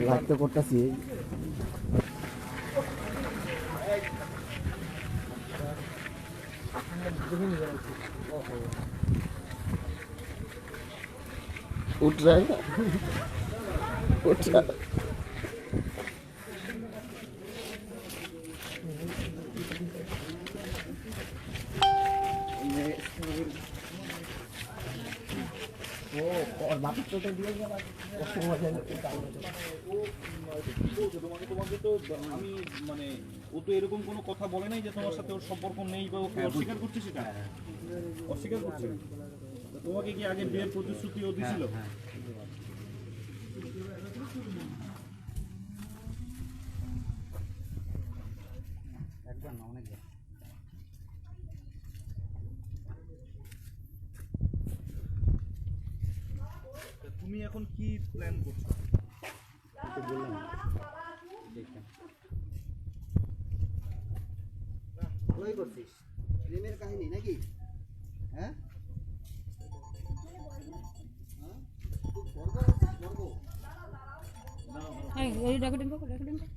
Live তো করতেছি। उठ रहा है, उठ रहा है। और वापस तो दिया गया তোমাকে তো আমি মানে ও তো এরকম কোনো কথা বলে নাই যে তোমার সাথে ওর সম্পর্ক নেই বা ওকে অস্বীকার করছে, সেটা অস্বীকার করছে। তোমাকে কি আগে বিয়ের প্রতিশ্রুতি ও দিয়েছিল? একবার না, অনেকবার। তুমি এখন কি প্ল্যান করছো? বললাম দেখেন ওই করছিস প্রেমের কাহিনী নাকি? হ্যাঁ এই রেকর্ডিং করো, রেকর্ডিং করো।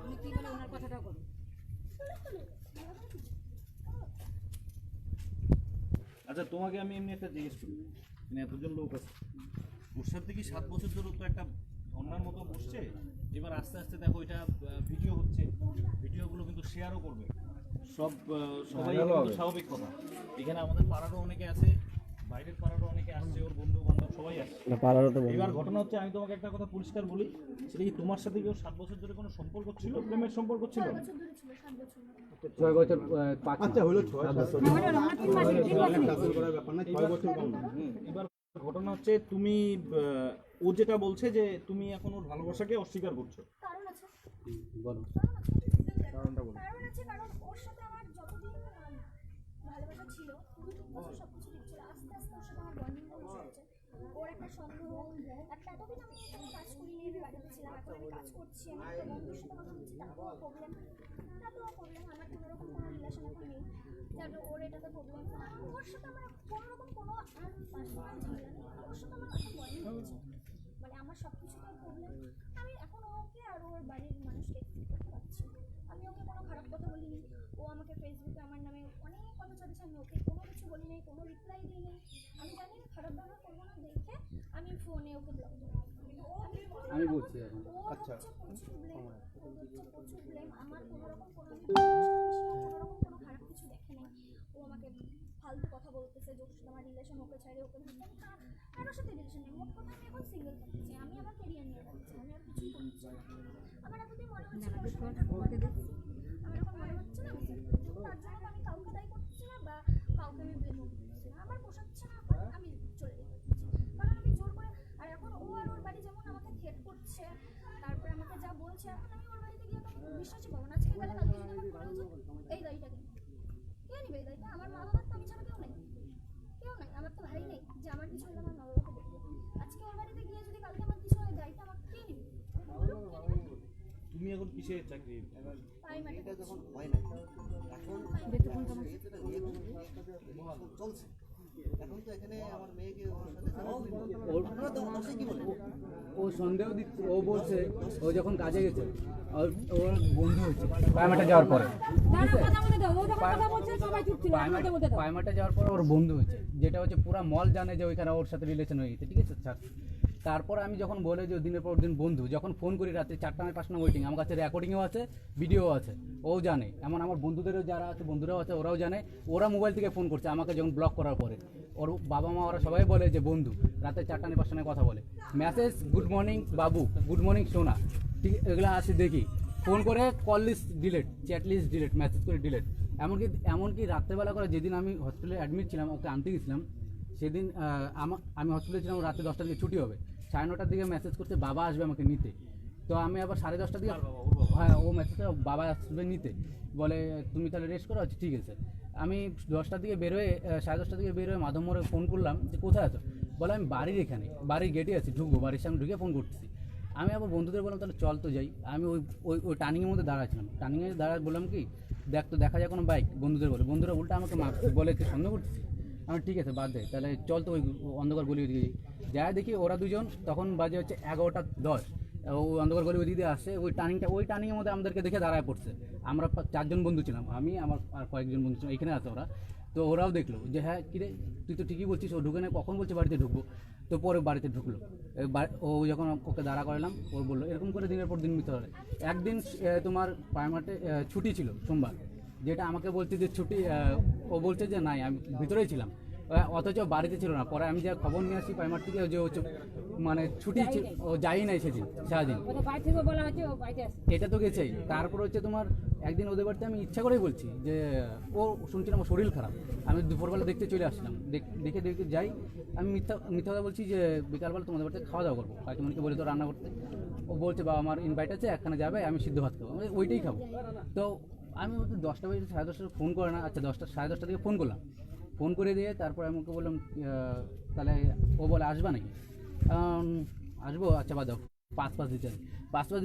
তুমি কি বলে ওনার কথাটা করো। আচ্ছা তোমাকে আমি এমনি একটা জিজ্ঞেস করি, মানে এতজন লোক আছে ওর সাথে কি 7 বছর ধরে তো একটা অন্যার মতো বসছে, এবার আস্তে আস্তে দেখো এটা ভিডিও হচ্ছে, ভিডিওগুলো কিন্তু শেয়ারও করবে সব, সবাই কিন্তু স্বাভাবিক কথা। এখানে আমাদের পাড়ারও অনেকে আছে, বাইরের পাড়ারও অনেকে আসছে, ওর বন্ধু বান্ধব সবাই আসছে। এবার ঘটনা হচ্ছে, আমি তোমাকে একটা কথা পরিষ্কার বলি, সেটা কি তোমার সাথে কি ওর 7 বছর ধরে কোনো সম্পর্ক ছিল, প্রেমের সম্পর্ক ছিল? 6 বছর 5 আচ্ছা হলো 6 বছর এবার ঘটনা হচ্ছে তুমি ও যেটা বলছে যে তুমি এখন ওর ভালোবাসাকে অস্বীকার করছো। কারণ আছে, বলো কারণটা বলো। কারণ আছে, কারণ ওর সাথে আমার যতদিন ভালোবাসা ছিল, 2-3 বছর সবকিছু ঠিক ছিল। আস্তে আস্তে ওর সাথে আমার বন্ডিং হয়েছে। ওর একটা সন্দেহ, একটা এতদিন আমি কোনো কাজ করিনি, আমি বাড়িতে ছিলাম, এখন আমি কাজ করছি, আমি একটা বন্ধুর সাথে কথা বলছি, তারপর প্রবলেম, তারপর প্রবলেম, আমার কোনো রকম কোনো রিলেশন এখন নেই, তারপর ওর এটাতে প্রবলেম। ওর সাথে আমার কোনো রকম কোনো পার্সোনাল ঝামেলা নেই, ওর সাথে আমার এখন বন্ডিং হয়েছে, মানে আমার সব কিছুতেই প্রবলেম। আমি এখন ওকে আর ওর বাড়ির মানুষকে একটু করতে পারছি। আমি ওকে কোনো খারাপ কথা বলিনি, ও আমাকে ফেসবুকে আমার নামে অনেক কথা চলেছে, আমি ওকে কোনো কিছু বলি নাই, কোনো রিপ্লাই দিই নাই। আমি জানি না খারাপ ব্যবহার করবো না দেখে আমি ফোনে ওকে ব্লক করি। আমি বলছি এখন আচ্ছা প্রচুর ব্লেম, প্রচুর ব্লেম। আমার কোনো রকম কোনো কোনো খারাপ কিছু দেখে নাই। ও আমাকে ফালতু কথা বলতেছে, যে ওর সাথে আমার রিলেশন, ওকে ছাড়ে ওকে ধরতে, কারোর সাথে রিলেশন নেই। মোট কথা আমি এখন সিঙ্গেল থাকছি, আমি আমার ক্যারিয়ার নিয়ে থাকছি, আমি আর কিছুই করতে চাই না। আমার এতদিন মনে হচ্ছে আমার এখন মনে হচ্ছে না, তার জন্য আমি কাউকে দায়ী করছি না বা কাউকে আমি ব্লেমও করছি না। আমার পোষাচ্ছে না, আমি চলে যাচ্ছি, কারণ আমি জোর করে। আর এখন ও আর ওর বাড়ি যেমন আমাকে থ্রেট করছে, তারপরে আমাকে যা বলছে, এখন আমি ওর বাড়িতে গিয়ে তো বিশ্বাসই পাবো না। আজকে গেলে কালকে যদি আমার মনে হচ্ছে এই দায়ীটা কে নিবে, এই দায়ীটা আমার মা বাবার তো আমি ছাড়া কেউ নাই, কেউ নাই, আমার তো ভাই নেই যে আমার কিছু হলে আমার মা বাবাকে দেখবে। আজকে ওর বাড়িতে গিয়ে যদি কালকে আমার কিছু হয়, দায়িত্ব আমাকে কে নিবে? তুমি এখন কিসে চাকরি? প্রাইমারিটা যখন হয় না এখন চলছে, এখন তো এখানে আমার মেয়েকে ওর সাথে কি বলবো, ও সন্দেহ দিচ্ছে, ও বলছে ও যখন কাজে গেছে ওর বন্ধু হয়েছে পায়মাটা যাওয়ার পরে, পায়মাটা যাওয়ার পর ওর বন্ধু হয়েছে, যেটা হচ্ছে পুরা মল জানে যে ওইখানে ওর সাথে রিলেশন হয়ে গেছে, ঠিক আছে স্যার। তারপর আমি যখন বলে যে দিনের পর দিন বন্ধু, যখন ফোন করি রাত্রে 4টা 5টা ওয়েটিং, আমার কাছে রেকর্ডিংও আছে, ভিডিও আছে, ও জানে, এমন আমার বন্ধুদেরও যারা আছে, বন্ধুরাও আছে, ওরাও জানে। ওরা মোবাইল থেকে ফোন করছে আমাকে যখন ব্লক করার পরে, ওর বাবা মা ওরা সবাই বলে যে বন্ধু রাতে 4টা 5টা কথা বলে, মেসেজ গুড মর্নিং বাবু, গুড মর্নিং সোনা, ঠিক এগুলো আছে দেখি, ফোন করে call list delete, chat list delete, message করে ডিলেট। এমনকি রাত্রেবেলা করে যেদিন আমি হসপিটালে অ্যাডমিট ছিলাম, ওকে আনতে গেছিলাম, সেদিন আমি হসপিটালে ছিলাম, রাতে 10টার দিকে ছুটি হবে, 9:30টার দিকে মেসেজ করছে বাবা আসবে আমাকে নিতে। তো আমি আবার 10:30টার দিকে, হ্যাঁ ও মেসেজ করে বাবা আসবে নিতে, বলে তুমি তাহলে রেস্ট করো, আচ্ছা ঠিক আছে। আমি 10টার দিকে বেরোয়, 10:30টার দিকে বেরোয় মাধব মোড়ে ফোন করলাম যে কোথায় আছো, বলে আমি বাড়ির এখানে, বাড়ির গেটে আছি, ঢুকবো, বাড়ির সামনে ঢুকে ফোন করতেছি। আমি আবার বন্ধুদের বললাম তাহলে চল তো যাই। আমি ওই টার্নিংয়ের মধ্যে দাঁড়াচ্ছিলাম, টার্নিংয়ে দাঁড়ায় বললাম কি দেখ তো দেখা যায় কোনো বাইক, বন্ধুদের বলে, বন্ধুরা উল্টা আমাকে বলে তুই সন্দেহ করতেছি। আমার ঠিক আছে বাদ দে, তাহলে চল তো ওই অন্ধকার গলি ওদিকে যাই। দেখি ওরা দুজন তখন বাজে হচ্ছে 11:10, ওই অন্ধকার গলি ওদিকে আসছে, ওই টার্নিংয়ের মধ্যে আমাদেরকে দেখে দাঁড়ায় পড়ছে। আমরা 4জন বন্ধু ছিলাম, আমি আমার আর কয়েকজন বন্ধু ছিলাম, এখানে আছে ওরা। তো ওরাও দেখলো যে হ্যাঁ কিরে তুই তো ঠিকই বলছিস, ও ঢুকে নেই, কখন বলছে বাড়িতে ঢুকবো। তো পরে বাড়িতে ঢুকলো, ও যখন ওকে দাঁড়া করালাম, ও বললো এরকম করে দিনের পর দিন মিথ্যা বলে। একদিন তোমার প্রাইমার্টে ছুটি ছিল সোমবার, যেটা আমাকে বলছে যে ছুটি, ও বলছে যে নাই আমি ভিতরেই ছিলাম, অথচ বাড়িতে ছিল না। পরে আমি যা খবর নিয়ে আসি প্রাইমার থেকে, যে হচ্ছে মানে ছুটি ও যাই নাই সেদিন সারাদিন, ওদের বাড়ি থেকে বলা হয়েছে ও বাড়িতে আসে। এটা তো গেছেই। তারপর হচ্ছে তোমার একদিন ওদের বাড়িতে আমি ইচ্ছা করেই বলছি যে ও শুনছিলাম আমার শরীর খারাপ, আমি দুপুরবেলা দেখতে চলে আসলাম, দেখে যাই। আমি মিথ্যা কথা বলছি যে বিকালবেলা তোমাদের বাড়িতে খাওয়া দাওয়া করবো, কাকিমণিকে বলে তো রান্না করতে। ও বলছে বাবা আমার ইনভাইট আছে, একখানে যাবে, আমি সিদ্ধ ভাত খাবো, আমি ওইটাই খাবো। তো আমি 10টা বাজে 10:30 ফোন করে না, আচ্ছা 10টা থেকে ফোন করলাম, ফোন করে দিয়ে তারপরে আমি ওকে বললাম তাহলে ও বলে আসবা নাকি, আসবো, আচ্ছা বাদ দাও, পাঁচ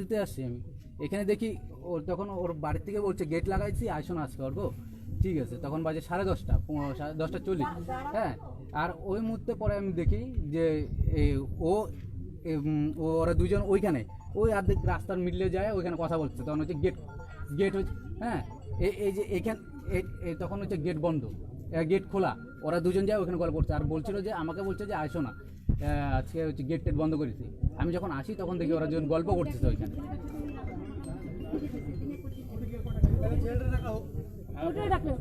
দিতে আসছি আমি। এখানে দেখি ওর তখন ওর বাড়ির থেকে বলছে গেট লাগাইছি, আসো না আজকে করবো, ঠিক আছে। তখন বাজে 10:30, 10:40, হ্যাঁ। আর ওই মুহূর্তে পরে আমি দেখি যে ওরা দুজন ওইখানে ওই অর্ধেক রাস্তার মিডলে যায়, ওইখানে কথা বলছে। তখন হচ্ছে গেট হচ্ছে, হ্যাঁ এই যে এইখান তখন হচ্ছে গেট বন্ধ, গেট খোলা, ওরা দুজন যায় ওখানে গল্প করছে। আর বলছিল যে আমাকে বলছে যে আসো না, আজকে হচ্ছে গেট বন্ধ করেছি। আমি যখন আসি তখন দেখি ওরা দুজন গল্প করতেছে ওইখানে। ওটাই ডাকলো,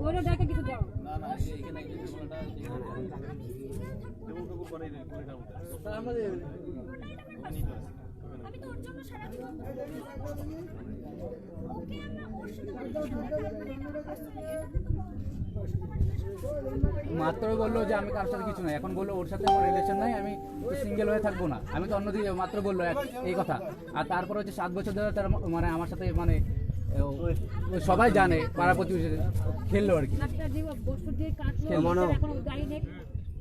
ওরা ডাকে কিছু দাও। আমি তো ওর জন্য সারা জীবন ওকে আমরা ওর সাথে মাত্র বললো যে আমি কারোর সাথে কিছু নাই, এখন বললো ওর সাথে আমার রিলেশন নাই, আমি সিঙ্গেল হয়ে থাকবো না, আমি তো অন্যদিকে মাত্র বললো এই কথা। আর তারপর হচ্ছে 7 বছর ধরে তার মানে আমার সাথে মানে সবাই জানে, পাড়া প্রতিবেশী খেললো আর কি। হাতটা দিয়ে বস্তু দিয়ে কাটলো, এখন গাড়ি নেই।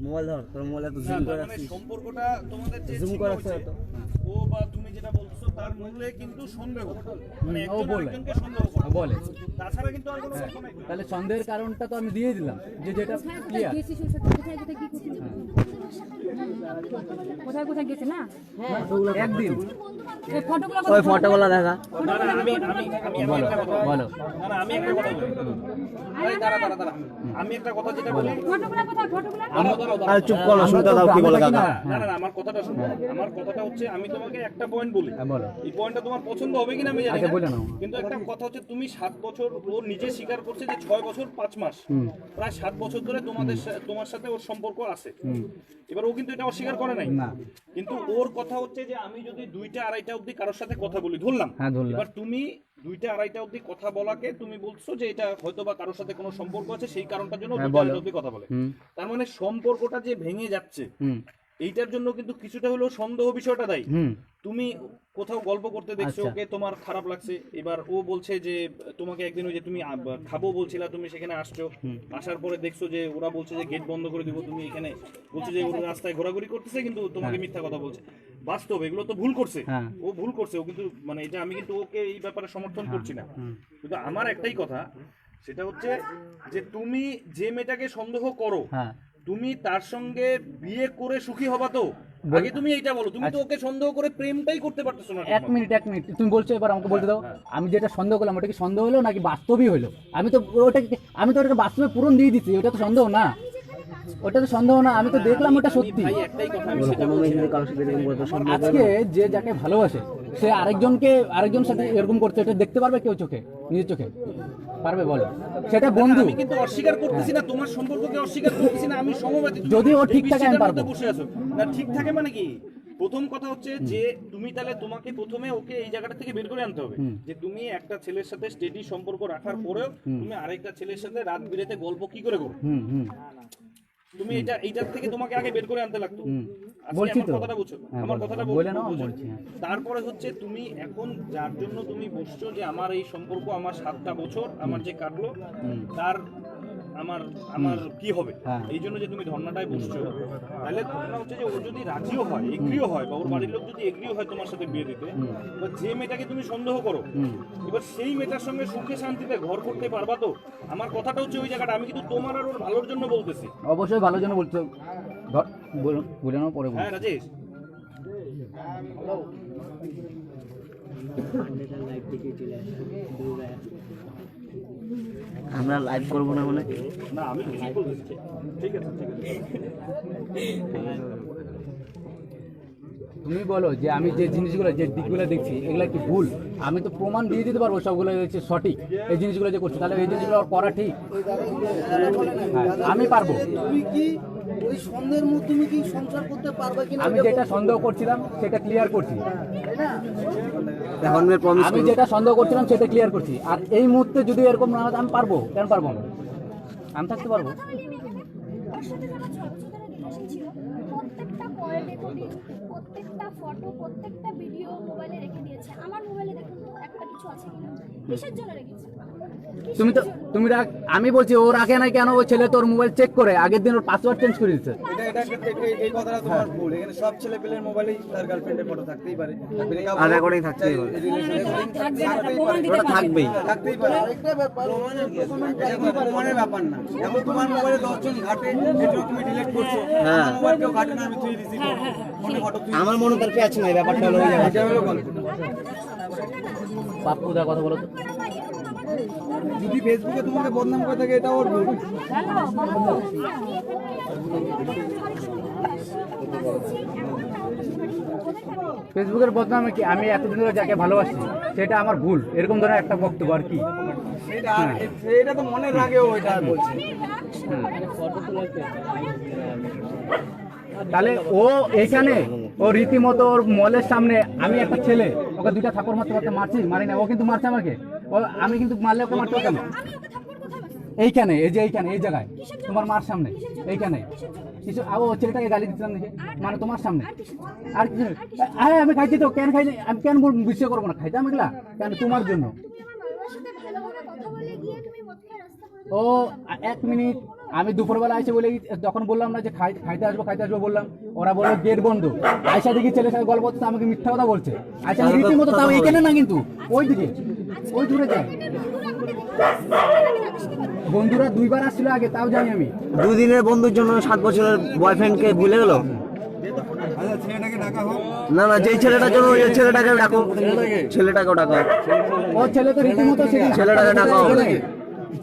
মোবাইল ধর, তোর মোবাইল তো জুম করে মানে সম্পর্কটা তোমাদের যে জুম ছিল করে হচ্ছে, ও বা তুমি যেটা বলছো তার মূলে কিন্তু সন্দেহ, মানে ও একজন বলে। আরেকজনকে সন্দেহ করে, বলে। তাছাড়া কিন্তু আর কোনো কথা নাই। তাহলে সন্দেহের কারণটা তো আমি দিয়ে দিলাম, যে যেটা ক্লিয়ার। গেছি কোথায় গেছে, কোথায় গেছে না একদিন এই ফটোগুলো ওই ফটোগুলো দেখা। না, আমি একটা কথা বলো, না, আমি একটা কথা বলি। আরে দাঁড়া, আমি একটা কথা যেটা বলি, ফটোগুলো কোথায় ফটোগুলো আর চুপ করো, শুনতে দাও কি বলে কাকা। না, আমার কথাটা শোনো। আমার কথাটা হচ্ছে আমি তোমাকে একটা পয়েন্ট বলি, বলো। এই পয়েন্টটা তোমার পছন্দ হবে কিনা আমি জানি আচ্ছা, না, বলে নাও। কিন্তু একটা কথা হচ্ছে তুমি 7 বছর, ও নিজে স্বীকার করছে যে 6 বছর 5 মাস, প্রায় 7 বছর ধরে তোমার সাথে ওর সম্পর্ক আছে। এবার ও কিন্তু এটা অস্বীকার করে নাই, না। কিন্তু ওর কথা হচ্ছে যে আমি যদি 2টা 2:30 অবধি কারোর সাথে কথা বলি, ধরলাম, হ্যাঁ ধরলাম। এবার তুমি 2টা 2:30 অবধি কথা বলাকে তুমি বলছো যে এটা হয়তো বা কারোর সাথে কোনো সম্পর্ক আছে, সেই কারণটার জন্য 2টা 2:30 অবধি কথা বলে। তার মানে সম্পর্কটা যে ভেঙে যাচ্ছে, এইটার জন্য কিন্তু কিছুটা হলেও সন্দেহ বিষয়টা দেয়। তুমি কোথাও গল্প করতে দেখছো, আচ্ছা। ওকে তোমার খারাপ লাগছে, এবার ও বলছে যে তোমাকে একদিন ওই যে তুমি খাবো বলছিলা, তুমি সেখানে আসছো, আসার পরে দেখছো যে ওরা বলছে যে গেট বন্ধ করে দিব, তুমি এখানে বলছে যে ওর রাস্তায় ঘোরাঘুরি করতেছে, কিন্তু তোমাকে মিথ্যা কথা বলছে। বাস্তব এগুলো তো ভুল করছে, হ্যাঁ। ও ভুল করছে, ও কিন্তু মানে এটা আমি কিন্তু ওকে এই ব্যাপারে সমর্থন করছি না, কিন্তু আমার একটাই কথা, সেটা হচ্ছে যে তুমি যে মেয়েটাকে সন্দেহ করো, হ্যাঁ তুমি তার সঙ্গে বিয়ে করে সুখী হবা তো? আগে তুমি এইটা বলো, তুমি তো ওকে সন্দেহ করে প্রেমটাই করতে পারতেছো না। এক মিনিট তুমি বলছো, এবার আমাকে বলতে দাও, আমি যেটা সন্দেহ করলাম ওটা কি সন্দেহ হলো নাকি বাস্তবই হলো? আমি তো ওটাকে বাস্তবে পূরণ দিয়ে দিচ্ছি, ওটা তো সন্দেহ না, ওটা তো সন্দেহ না, আমি তো দেখলাম ওটা সত্যি। ভাই একটাই কথা আমি সেটা বলছি। আজকে যে যাকে ভালোবাসে সে আরেকজন সাথে এরকম করতে, এটা দেখতে পারবে কেউ চোখে, নিজের চোখে পারবে বলো? সেটা বন্ধু। আমি কিন্তু অস্বীকার করতেছি না, তোমার সম্পর্ককে অস্বীকার করতেছি না, আমি সমবাদী। যদি ও ঠিক থাকে আমি পারবো। বসে আছো না, ঠিক থাকে মানে কি? প্রথম কথা হচ্ছে যে তুমি তাহলে তোমাকে প্রথমে ওকে এই জায়গাটা থেকে বের করে আনতে হবে, যে তুমি একটা ছেলের সাথে স্টেডি সম্পর্ক রাখার পরেও তুমি আরেকটা ছেলের সাথে রাত বিরেতে গল্প কি করে করো? তুমি এইটার থেকে তোমাকে আগে বের করে আনতে লাগতো। বলছি তো, কথাটা বুঝছো, আমার কথাটা বলে নাও, বুঝো। বলছি। তারপরে হচ্ছে তুমি এখন যার জন্য তুমি বসছো যে আমার এই সম্পর্ক আমার 7টা বছর আমার যে কাটলো, তার আমার আমার কি হবে, হ্যাঁ। এই জন্য যে তুমি ধর্নাটায় বসছো, তাহলে ঘটনা হচ্ছে যে ও যদি রাজিও হয়, এগ্রিও হয়, বা ওর বাড়ির লোক যদি এগ্রিও হয় তোমার সাথে বিয়ে দিতে, বা যে মেয়েটাকে তুমি সন্দেহ করো, এবার সেই মেয়েটার সঙ্গে সুখে শান্তিতে ঘর করতে পারবা তো? আমার কথাটা হচ্ছে ওই জায়গাটা, আমি কিন্তু তোমার আর ওর ভালোর জন্য বলতেছি। অবশ্যই ভালোর জন্য বলছো, বলে নাও পরে বলছি। হ্যাঁ রাজেশ, আমরা লাইভ করবো না বলে না আমি কিছুই বলতেছি, ঠিক আছে ঠিক আছে। তুমি বলো যে আমি যে জিনিসগুলো, যে দিকগুলো দেখছি এগুলো কি ভুল? আমি তো প্রমাণ দিয়ে দিতে পারবো সবগুলো হচ্ছে সঠিক, এই জিনিসগুলো যে করছি, তাহলে এই জিনিসগুলো আর করা ঠিক? হ্যাঁ, আমি পারবো। তুমি কি ওই সন্দেহের মধ্যে তুমি কি সংসার করতে পারবে কিনা? আমি যেটা সন্দেহ করছিলাম সেটা ক্লিয়ার করছি, এখন আমি যেটা সন্দেহ করছিলাম সেটা ক্লিয়ার করছি। আর এই মুহূর্তে যদি এরকম না হয় আমি পারবো, কেন পারবো না? আমি থাকতে পারবো। ওর সাথে যারা 6 বছর ধরে রিলেশন ছিল, প্রত্যেকটা কল রেকর্ডিং, প্রত্যেকটা ফটো, প্রত্যেকটা ভিডিও মোবাইলে রেখে দিয়েছে। আমার মোবাইলে দেখুন তো একটা কিছু আছে কিনা, কিসের জন্য রেখেছে? তুমি আমি বলছি ও রাখে না কেন? ওই ছেলে তোর মোবাইল চেক করে আগের দিন ওর পাসওয়ার্ড চেঞ্জ করে দিচ্ছে। এই কথাটা তোমার ভুল। এখানে সব ছেলে পেলের মোবাইলেই তার গার্লফ্রেন্ডের ফটো থাকতেই পারে, আর রেকর্ডিং থাকতেই পারে। থাকবেই। থাকতেই পারে। আরেকটা ব্যাপার, প্রমাণের ব্যাপার না। এখন তোমার মোবাইলে 10 জন ঘাটে, এটা তুমি ডিলিট করছো। হ্যাঁ। আমার মোবাইল কেউ ঘাটে না, আমি তুই রিসিভ করব। ফোনে ফটো তুই আমার মনে তার আছে না, এই ব্যাপারটা হলো ওই জায়গায়। এটা হলো গল্পটা। পাপ্পু দা কথা বলো তো। যদি ফেসবুকে তোমাকে বদনাম করে থাকে এটা ওর ভুল। ফেসবুকের বদনামে কি আমি এতদিন ধরে যাকে ভালোবাসি সেটা আমার ভুল, এরকম ধরনের একটা বক্তব্য আর কি? এটা তো মনে রাখে ও এটা বলছে। তাহলে ও এখানে ও রীতিমতো ওর মলের সামনে, আমি একটা ছেলে ওকে দুইটা থাপ্পড় মারতে মারতে মারছি, মারি না, ও কিন্তু মারছে আমাকে। আমি কিন্তু মারলে ওকে মারতে কেন? এইখানে, এই যে এইখানে, এই জায়গায় তোমার মার সামনে, এইখানে কিছু ও ছেলেটাকে গালি দিচ্ছিলাম দেখে, মানে তোমার সামনে। আর কিছু আরে আমি খাইছি তো, কেন খাইছি? আমি কেন বিশ্বাস করবো না? খাইতাম এগুলা কেন? তোমার জন্য। ও 1 মিনিট, আমি দুপুরবেলা এসে বলে যখন বললাম না যে খাইতে আসবো বললাম, ওরা বললো গেট বন্ধ। আয়সা দেখি ছেলের সাথে গল্প করতে, আমাকে মিথ্যা কথা বলছে। আয়সা রীতিমতো, তাও এখানে না কিন্তু ওই দিকে, ওই দূরে যায়। বন্ধুরা 2 বার আসছিল আগে, তাও জানি আমি। 2 দিনের বন্ধুর জন্য 7 বছরের বয়ফ্রেন্ডকে ভুলে গেল। না না, যেই ছেলেটার জন্য ওই ছেলেটাকে ডাকো, ছেলেটাকেও ডাকো। ও ছেলে তো রীতিমতো ছেলেটাকে ডাকো।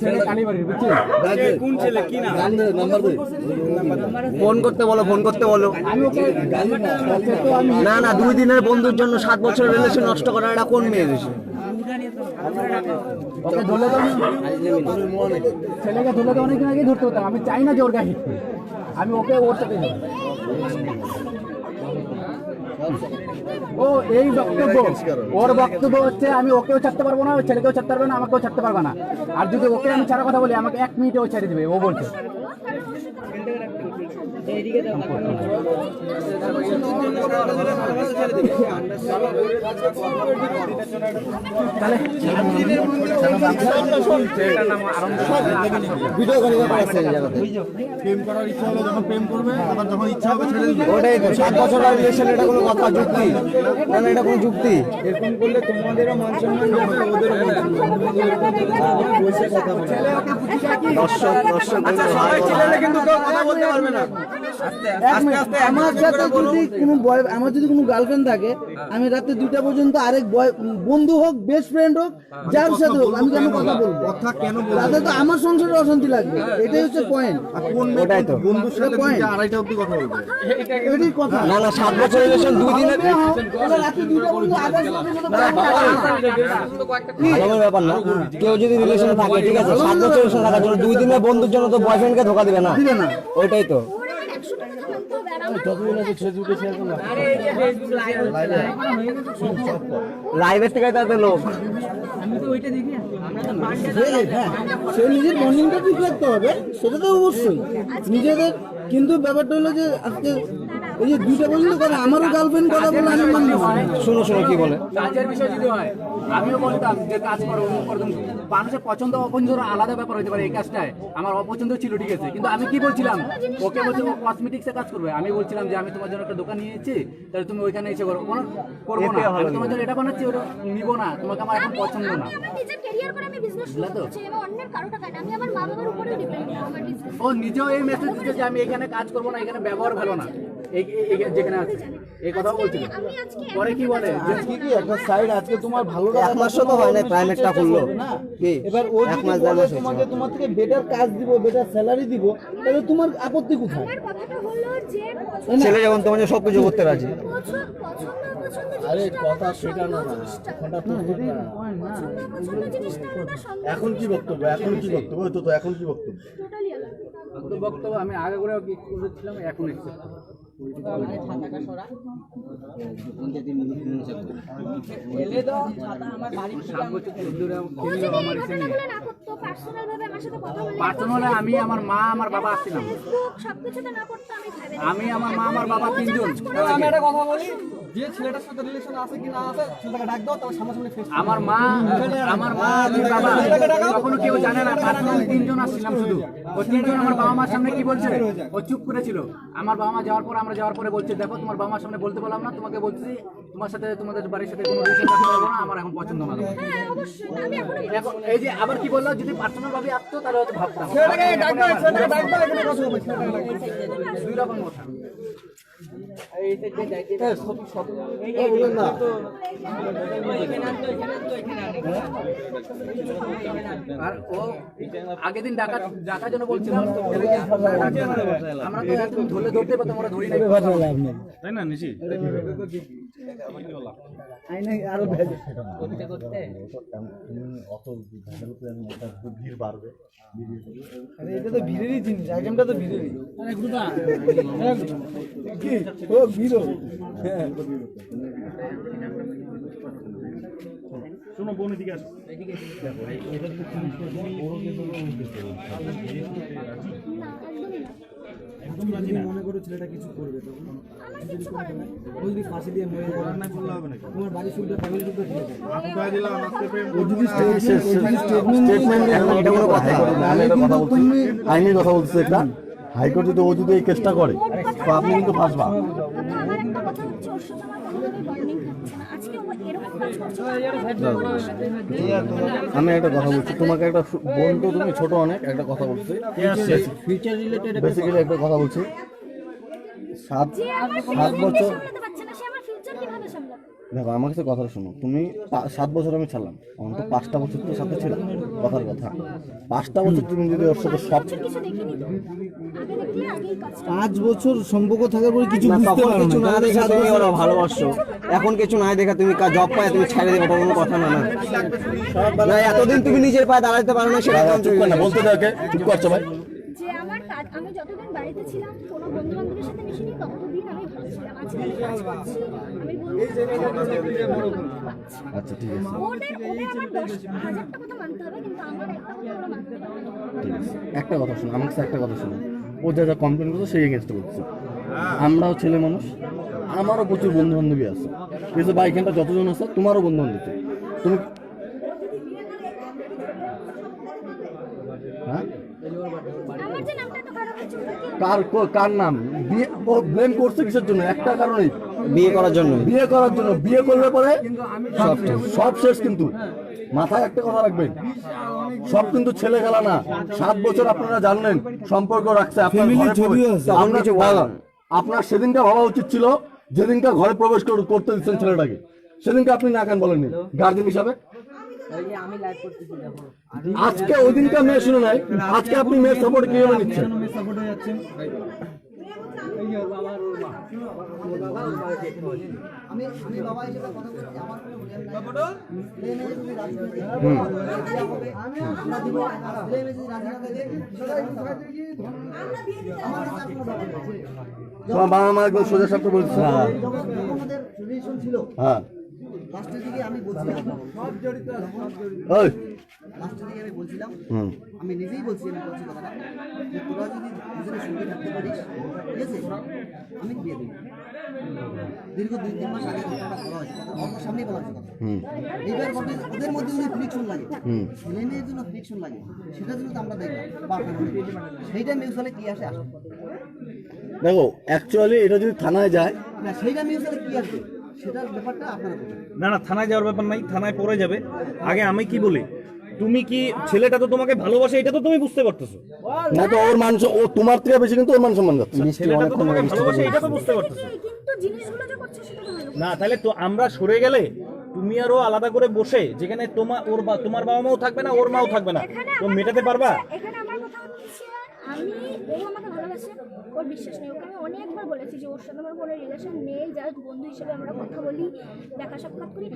ছেলে কালীবাড়ির, বুঝছিস? কোন ছেলে কি না? ফোন করতে বলো, ফোন করতে বলো। আমি ওকে আমি না না, 2 দিনের বন্ধুর জন্য 7 বছরের রিলেশন নষ্ট করা এটা কোন মেয়ে বেশি? ওকে ধরলে তো ছেলেকে ধরলে তো অনেকদিন আগে ধরতে হতাম। আমি চাই না যে ওর গায়ে হিট করে। আমি ওকে ওর সাথে যাবো। ও এই বক্তব্য, ওর বক্তব্য হচ্ছে আমি ওকেও ছাড়তে পারবো না, ওই ছেলেকেও ছাড়তে পারবে না, আমাকেও ছাড়তে পারবে না। আর যদি ওকে আমি ছাড়া কথা বলি, আমাকে 1 মিনিটে ও ছেড়ে দিবে, ও বলছে। তাহলে ছেলেটার নাম ভিডিও কল আছে এই জায়গাতে। প্রেম করার ইচ্ছা হলো যখন প্রেম করবে, আবার যখন ইচ্ছা হবে ছেড়ে দিবে। ওটাই তো 7 বছরের রিলেশন, এটা কোনো কথা যুক্তি না? না, এটা কোনো যুক্তি? এরকম করলে তোমাদেরও মান সম্মান যাবে, ওদেরও মান সম্মান যাবে। বসে কথা বলে। দর্শক আচ্ছা, সবাই ছেলেরা কিন্তু কেউ কথা বলতে পারবে না। আস্তে আস্তে আমার সাথে যদি কোনো আমার যদি কোনো গার্লফ্রেন্ড থাকে, আমি রাতে 2টা পর্যন্ত আরেক বন্ধু হোক, বেস্ট ফ্রেন্ড হোক, যার সাথে হোক, আমি কেন কথা বলবো? কথা কেন বলবো? তাতে তো আমার সংসারে অশান্তি লাগবে। এটাই হচ্ছে পয়েন্ট। কোন ওটাই তো। বন্ধুর সাথে point। 2টা 2:30 অবধি কথা বলবে? এটাই কথা। না না, 7 বছরের রিলেশন 2 দিনের রাতে 2টা পর্যন্ত আদার্স ভালো ব্যাপার না। কেউ যদি রিলেশনে থাকে, ঠিক আছে, 7 বছরের রিলেশন থাকার জন্য 2 দিনের বন্ধুর জন্য তো বয়ফ্রেন্ডকে ধোকা দিবে না। দিবে না। ওইটাই তো। লাইভের থেকে তাদের লোক সে নিজের বন্ডিংটা ঠিক রাখতে হবে, সেটা তো অবশ্যই নিজেদের। কিন্তু ব্যাপারটা হলো যে আজকে এই যে 2টা পর্যন্ত করে আমারও গার্লফ্রেন্ড কথা বলে আমি মানবো না। শোনো কি বলে কাজের বিষয় যদি হয় আমিও বলতাম যে কাজ করো অমুক করো তমুক। মানুষের পছন্দ অপছন্দ আলাদা ব্যাপার হতে পারে, এই কাজটায় আমার অপছন্দ ছিল ঠিক আছে, কিন্তু আমি কি বলছিলাম ওকে বলছি ও কসমেটিক্সের কাজ করবে, আমি বলছিলাম যে আমি তোমার জন্য একটা দোকান নিয়েছি তাহলে তুমি ওইখানে এসে করো, কোনো করবো না, আমি তোমার জন্য এটা বানাচ্ছি ওটা নিবো না, তোমাকে আমার এখন পছন্দ না। আমি আমার নিজের ক্যারিয়ার করে আমি বিজনেস শুরু করছি এবং অন্যের কারো টাকা না, আমি আমার মা বাবার উপরেও ডিপেন্ড না আমার বিজনেস। ও নিজেও এই মেসেজ দিচ্ছে যে আমি এখানে কাজ করবো না, এখানে ব্যবহার ভালো না, যেখানে আছে এই কথাও বলছিল। আমি আজকে পরে কি বলে আজকে কি একটা সাইড আজকে তোমার ভালো এক মাসও তো হয় না প্রাইমেটটা খুললো কি এবার ও এক যদি মাস বলে দেড় মাস তোমাকে তোমার থেকে বেটার কাজ দিব, বেটার স্যালারি দিব, তাহলে তোমার আপত্তি কোথায়? আমার কথাটা হলো যে ছেলে যখন তোমার জন্য সবকিছু করতে রাজি পছন্দ অপছন্দ কথা সেটা না, এখন কি বক্তব্য এখন কি বক্তব্য টোটালি আলাদা। তো বক্তব্য আমি আগে করে কি করেছিলাম এখন পার্সোনালি আমি আমার মা আমার বাবা আসছিলাম, সবকিছুতে না করতে আমি ভাবি আমি আমার মা আমার বাবা তিনজন। আমি একটা কথা বলি, যে ছেলেটার সাথে রিলেশন আছে কি না আছে ছেলেটাকে ডাক দাও, তার সামনাসামনি ফেস আমার মা আমার বাবা কখনো কেউ জানে না, পার্সোনালি তিনজন আসছিলাম শুধু। ও তিনজন আমার বাবা মার সামনে কি বলছে, ও চুপ করেছিল। আমার বাবা মা যাওয়ার পর আমরা যাওয়ার পরে বলছে দেখো তোমার বাবা মার সামনে বলতে পারলাম না, তোমাকে বলছি তোমার সাথে তোমাদের বাড়ির সাথে কোনো রিলেশন রাখতে পারবো না, আমার এখন পছন্দ না। হ্যাঁ অবশ্যই আমি এখন এখন এই যে আবার কি বললো, যদি পার্সোনাল ভাবে আসতো তাহলে হয়তো ভাবতাম। ছেলেটাকে ডাক দাও, ছেলেটাকে ডাক দাও, এখানে কথা বলবে, ছেলেটাকে ডাক দাও। দুই রকম কথা। আর ও আগের দিন ডাকার জন্য বলছিলাম, আমরা তো একদম ধরতে পারতাম, ওরা ধরি নাই। তাই না নিশি? আরো ভিড় বাড়বে আরে এটা তো ভিড়েরই জিনিস, আইটেমটা তো ভিড়েরই। কি ও ভিড় শোনো বোন এদিকে আসো। একদম রাজি না। মনে করো ছেলেটা কিছু করবে তখন আমার কিছু করার নেই। বলবি ফাঁসি দিয়ে মেরে দেবে, না করলে হবে নাকি তোমার বাড়ি শুনতে ফ্যামিলি শুনতে ঠিক আছে। আপনারা দিলাম আজকে প্রেম ও যদি স্টেটমেন্ট এখন এটা কোনো কথা আমি একটা কথা বলছি, আইনের কথা বলছি একটা হাইকোর্ট যদি ও যদি এই কেসটা করে তো আপনি কিন্তু ফাঁসবা। আমার একটা কথা হচ্ছে ওর সাথে আমার কোনোভাবে বন্ডিং থাকছে না। আজকে ও এরকম কাজ করছে, আমি একটা কথা বলছি তোমাকে, একটা বোন তো তুমি ছোট অনেক, একটা কথা বলছি ফিউচার রিলেটেড বেসিক্যালি একটা কথা বলছি, সাত যে আমার 7 বছর সামলাতে পারছে না, সে আমার ফিউচার কিভাবে সামলাবে? দেখো আমার কাছে কথাটা শোনো, তুমি 7 বছর আমি ছাড়লাম, অন্তত 5টা বছর তো সাথে ছিলাম, কথার কথা 5টা বছর তুমি যদি ওর সাথে সব কিছু দেখিনি তো। আগে দেখলে আগেই কাজটা 5 বছর সম্পর্ক থাকার পরে কিছু বুঝতে পারো কিছু না। না দেখা তুমি ওরা ভালোবাসছো, এখন কিছু নাই দেখা তুমি জব পায় তুমি ছেড়ে দেবে, ওটা কোনো কথা না। না এতদিন তুমি নিজের পায়ে দাঁড়াতে পারো না, সেটা চুপ কর না, বলতে দাও, চুপ করছো ভাই। যে আমার কাজ, আমি যতদিন বাড়িতে ছিলাম কোনো বন্ধু বান্ধবের সাথে মিশিনি, ততদিন আমি ভালো ছিলাম। আজকে আমি কাজ করছি, আমি বলবো আচ্ছা ঠিক আছে ওদের আমার 10,000টা কথা মানতে হবে, কিন্তু আমার একটা কথা ওরা মানতে পারবে না। ঠিক আছে, একটা কথা শোনো আমার কাছে, একটা কথা শোনো, ও যা যা কমপ্লেন করছে সেই এগেনস্টে করছে। আমরাও ছেলে মানুষ, আমারও প্রচুর বন্ধু বান্ধবী আছে, কিন্তু বা এখানটা যতজন আছে তোমারও বন্ধু বান্ধব আছে, তুমি হ্যাঁ আমার যে নামটা তো খারাপ হচ্ছে, ওটা কি কার নাম বিয়ে ও ব্লেম করছে কিসের জন্য? একটা কারণেই, বিয়ে করার জন্য। বিয়ে করার জন্য। বিয়ে করলে পরে সব শেষ, কিন্তু মাথায় একটা কথা রাখবেন, সব কিন্তু ছেলে খেলা না। 7 বছর আপনারা জানলেন সম্পর্ক রাখছে, আপনার ঘরে আপনার সেদিনটা ভাবা উচিত ছিল, যেদিনটা ঘরে প্রবেশ করতে দিচ্ছেন ছেলেটাকে, সেদিনকে আপনি না কেন বলেননি গার্জেন হিসাবে? আজকে ওই দিনটা মেয়ে শুনে নাই, আজকে আপনি মেয়ের সাপোর্ট কিভাবে নিচ্ছেন? আমি বাবা হিসেবে কথা বলছি, আমার কোনো ব্লেম নাই। প্লেনে যদি রাজি থাকে, আমরা দিব, প্লেনে যদি রাজি না থাকে আমার কাছে আর কোনো ব্যাপার নেই। তোমার বাবা মা একদম সোজা সাপটা বলছে, যখন আমাদের রিলেশন ছিল, হ্যাঁ লাস্টের দিকে আমি বলছিলাম ওই লাস্টের দিকে আমি বলছিলাম হুম আমি নিজেই বলছি আমি বলছি কথাটা যে তোরা যদি দুজনে সঙ্গে থাকতে পারিস ঠিক আছে আমি বিয়ে দিই দীর্ঘ 2-3 মাস আগে কথাটা বলা হয়েছে আমার সামনেই বলা হয়েছে কথা হুম এইবার বলতে ওদের মধ্যে যদি ফ্রিকশন লাগে হুম ছেলে মেয়ের জন্য ফ্রিকশন লাগে সেটার জন্য তো আমরা দেখলাম বারবার সেইটা মিউচুয়ালে কি আসে আসবে দেখো অ্যাকচুয়ালি এটা যদি থানায় যায় না সেইটা মিউচুয়ালে কি আসবে সেটার ব্যাপারটা আপনারা বলুন না না, থানায় যাওয়ার ব্যাপার নাই, থানায় পরে যাবে। আগে আমি কি বলি, তুমি কি ছেলেটা তো তোমাকে ভালোবাসে এটা তো তুমি বুঝতে পারতেছো, না তো ওর মান ও তোমার থেকে বেশি কিন্তু ওর মান সম্মান যাচ্ছে ছেলেটা তো তোমাকে ভালোবাসে এটা তো বুঝতে পারতেছো কিন্তু জিনিসগুলো যে করছে সেটা তো ভালো না। তাহলে তো আমরা সরে গেলে তুমি আরো আলাদা করে বসে, যেখানে তোমার বাবা মাও থাকবে না, ওর মাও থাকবে না, তো মেটাতে পারবা? এখানে আমার কথা হচ্ছে আমি ও আমাকে ভালোবাসে, ওর বিশ্বাস নেই। ওকে আমি অনেকবার বলেছি যে ওর সাথে আমার কোনো রিলেশন নেই, জাস্ট বন্ধু হিসেবে আমরা কথা বলি, দেখা সাক্ষাৎ করি।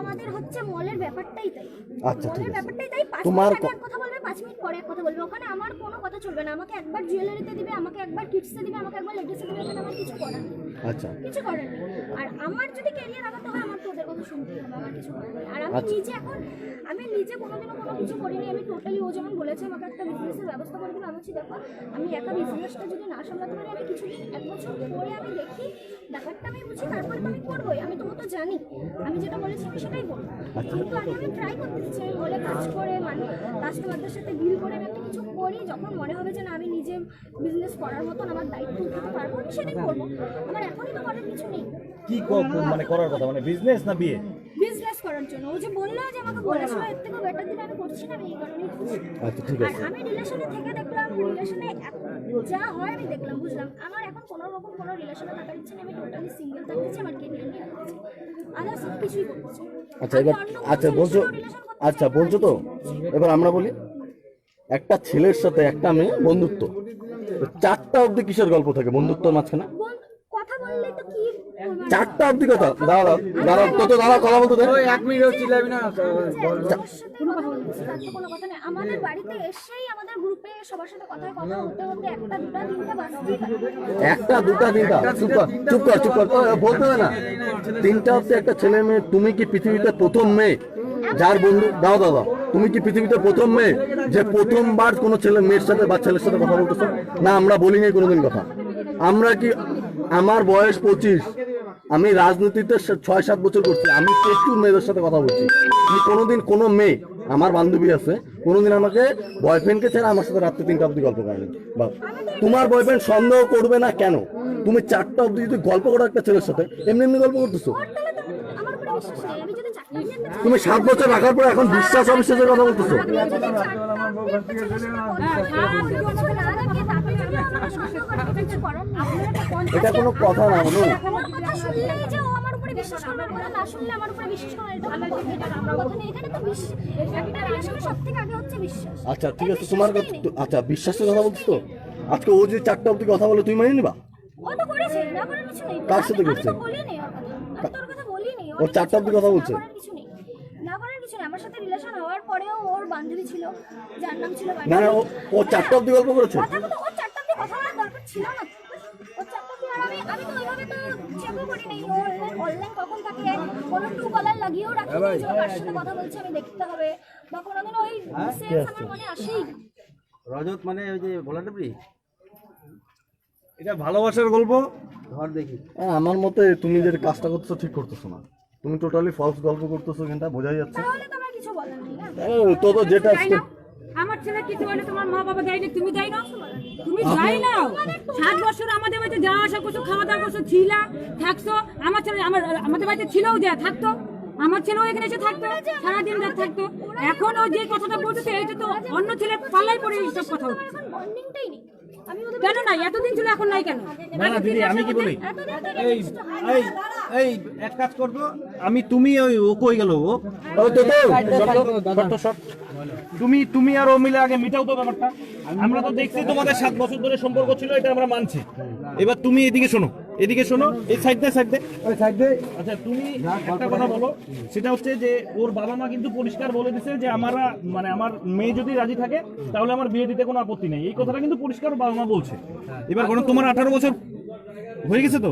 আমাদের হচ্ছে মলের ব্যাপারটাই তাই। আচ্ছা, ঠিক মলের আছে। ব্যাপারটাই তাই। 5 তোমার মিনিট আগে এক কথা বলবে, 5 মিনিট পরে এক কথা বলবে। ওখানে আমার কোনো কথা চলবে না। আমাকে একবার জুয়েলারিতে দিবে, আমাকে একবার কিডসে দিবে, আমাকে একবার লেডিসে দিবে। এখানে আমার কিছু করার নেই, আচ্ছা কিছু করার নেই। আর আমার যদি ক্যারিয়ার আগাতে হয় আমার তো ওদের কথা শুনতেই হবে, আমার কিছু করার নেই। আর আমি নিজে কোনোদিনও কোনো কিছু করিনি। আমি টোটালি, ও যেমন বলেছে আমাকে একটা বিজনেসের ব্যবস্থা করে দিল, আমি বলছি দেখো আমি একা বিজনেসটা যদি না সামলাতে পারি, আমি কিছুদিন 1 বছর পরে আমি দেখি ব্যাপারটা আমি বুঝি, তারপরে তো আমি করবোই। আমি তো জানি আমি যেটা বলেছি আমি সেটাই করবো। কিন্তু আগে আমি ট্রাই করতে দিচ্ছি, আমি বলে কাজ করে মানে কাস্টমারদের সাথে ডিল করে আমি একটা কিছু করি। যখন মনে হবে যে না আমি নিজে বিজনেস করার মতন আমার দায়িত্ব উঠাতে পারবো, আমি সেটাই করবো। আমার এখনই তো করার কিছু নেই। কি মানে করার কথা, মানে বিজনেস না বিয়ে? বিজনেস করার জন্য ও যে বললো যে আমাকে বলেছিল এর থেকে বেটার দিন আমি করছি না, আমি এই কারণেই করছি। আচ্ছা ঠিক আর আছে আমি রিলেশনে থেকে দেখলাম, রিলেশনে যা হয় আমি দেখলাম, বুঝলাম। আমার এখন কোনো রকম কোনো রিলেশনে থাকার ইচ্ছে নেই। আমি টোটালি সিঙ্গেল থাকতেছি, আমার কেরিয়ার নিয়ে থাকতেছি, আদার্স আমি কিছুই করতেছি না। আচ্ছা এবার আচ্ছা বলছো, আচ্ছা বলছো তো, এবার আমরা বলি একটা ছেলের সাথে একটা মেয়ে বন্ধুত্ব, 4টা অবধি কিসের গল্প থাকে বন্ধুত্বর মাঝখানে? কথা বললেই তো কি 4টা অবধি কথা। দাঁড়া দাঁড়া তো দাঁড়া কথা বলতে দে। কোনো কথা নেই। আমাদের বাড়িতে এসেই আমাদের গ্রুপে সবার সাথে কথা হতে হতে 1টা 2টা 3টা বাজতেই পারে। 1টা 2টা 3টা চুপ কর বলতে হবে না। 3টা অবধি একটা ছেলে মেয়ে। তুমি কি পৃথিবীতে প্রথম মেয়ে যার বন্ধু? দাদা তুমি কি পৃথিবীতে প্রথম মেয়ে যে প্রথমবার কোনো ছেলে মেয়ের সাথে বা ছেলের সাথে কথা বলতেছো? না আমরা বলিনি কোনোদিন কথা। আমরা কি, আমার বয়স 25, আমি রাজনীতিতে 6-7 বছর করছি, আমি প্রচুর মেয়েদের সাথে কথা বলছি। কোনোদিন কোনো মেয়ে আমার বান্ধবী আছে কোনোদিন আমাকে বয়ফ্রেন্ডকে ছাড়া আমার সাথে রাত্রে 3টা অবধি গল্প করেনি। বা তোমার বয়ফ্রেন্ড সন্দেহ করবে না কেন? তুমি 4টা অবধি যদি গল্প করো একটা ছেলের সাথে, এমনি গল্প করতেছো। আমার উপরে বিশ্বাস নেই। আমি যদি 4টা দিয়ে তুমি 7 বছর রাখার পর এখন বিশ্বাস অবিশ্বাসের কথা বলতেছো। এটা কোনো কথা না বলুন। আচ্ছা ঠিক আছে তোমার কথা। আচ্ছা বিশ্বাসের কথা বলছো তো। আজকে ও যে 4টা অবধি কথা বলে তুমি মেনে নিবা? কার সাথে করছে? ও 4টা অবধি কথা বলছে? আমার সাথে রিলেশন হওয়ার পরেও ওর বান্ধবী ছিল যার নাম ছিল না না ও 4টা অবধি গল্প করেছে? ও 4টা অবধি কথা বলার দরকার ছিল না। ও 4টা অবধি, আর আমি তো ওইভাবে তো চেকও করি নাই ও অনলাইন কখন থাকে, কোনো টু কলার লাগিয়েও রাখি না যে কার সাথে কথা বলছে আমি দেখতে হবে, বা কোনোদিন ওই সেন্স আমার মনে আসেই। রজত মানে ওই যে ভোলাডাবরি এটা ভালোবাসার গল্প। ধর দেখি আমার মতে তুমি যে কাজটা করতেছো ঠিক করতেছো না। তুমি টোটালি ফলস গল্প করতেছো, কিন্তু বোঝাই যাচ্ছে। তাহলে তো আমার কিছু বলার নেই না। তো যেটা আমার ছেলে কিছু বলে তোমার মা বাবা দেয়নি, তুমি দেয় না, তুমি যাই না। 7 বছর আমাদের বাড়িতে যাওয়া আসা করছো, খাওয়া দাওয়া করছো, ছিলা থাকছো। আমার ছেলে আমাদের বাড়িতে ছিলও, যা থাকতো, আমার ছেলেও এখানে এসে থাকতো, সারাদিন রাত থাকতো। এখন ও যে কথাটা বলতেছে এটা তো অন্য ছেলে পাল্লাই পড়ে এইসব কথা হচ্ছে। এখন বন্ডিংটাই নেই। আমি ওদের কেন নাই? এতদিন ছিল, এখন নাই কেন? না না দিদি আমি কি বলি, এতদিন থেকে এই এই এই এক কাজ করবো আমি, তুমি ওই ও কই গেল ও তুমি আর ও মিলে আগে মিটাও তো ব্যাপারটা। আমরা তো দেখছি তোমাদের 7 বছর ধরে সম্পর্ক ছিল, এটা আমরা মানছি। এবার তুমি এদিকে শোনো, এদিকে শোনো, এই সাইড দে। আচ্ছা তুমি একটা কথা বলো, সেটা হচ্ছে যে ওর বাবা মা কিন্তু পরিষ্কার বলে দিছে যে আমার মেয়ে যদি রাজি থাকে তাহলে আমার বিয়ে দিতে কোনো আপত্তি নেই। এই কথাটা কিন্তু পরিষ্কার বাবা মা বলছে। এবার কোনো তোমার 18 বছর হয়ে গেছে তো,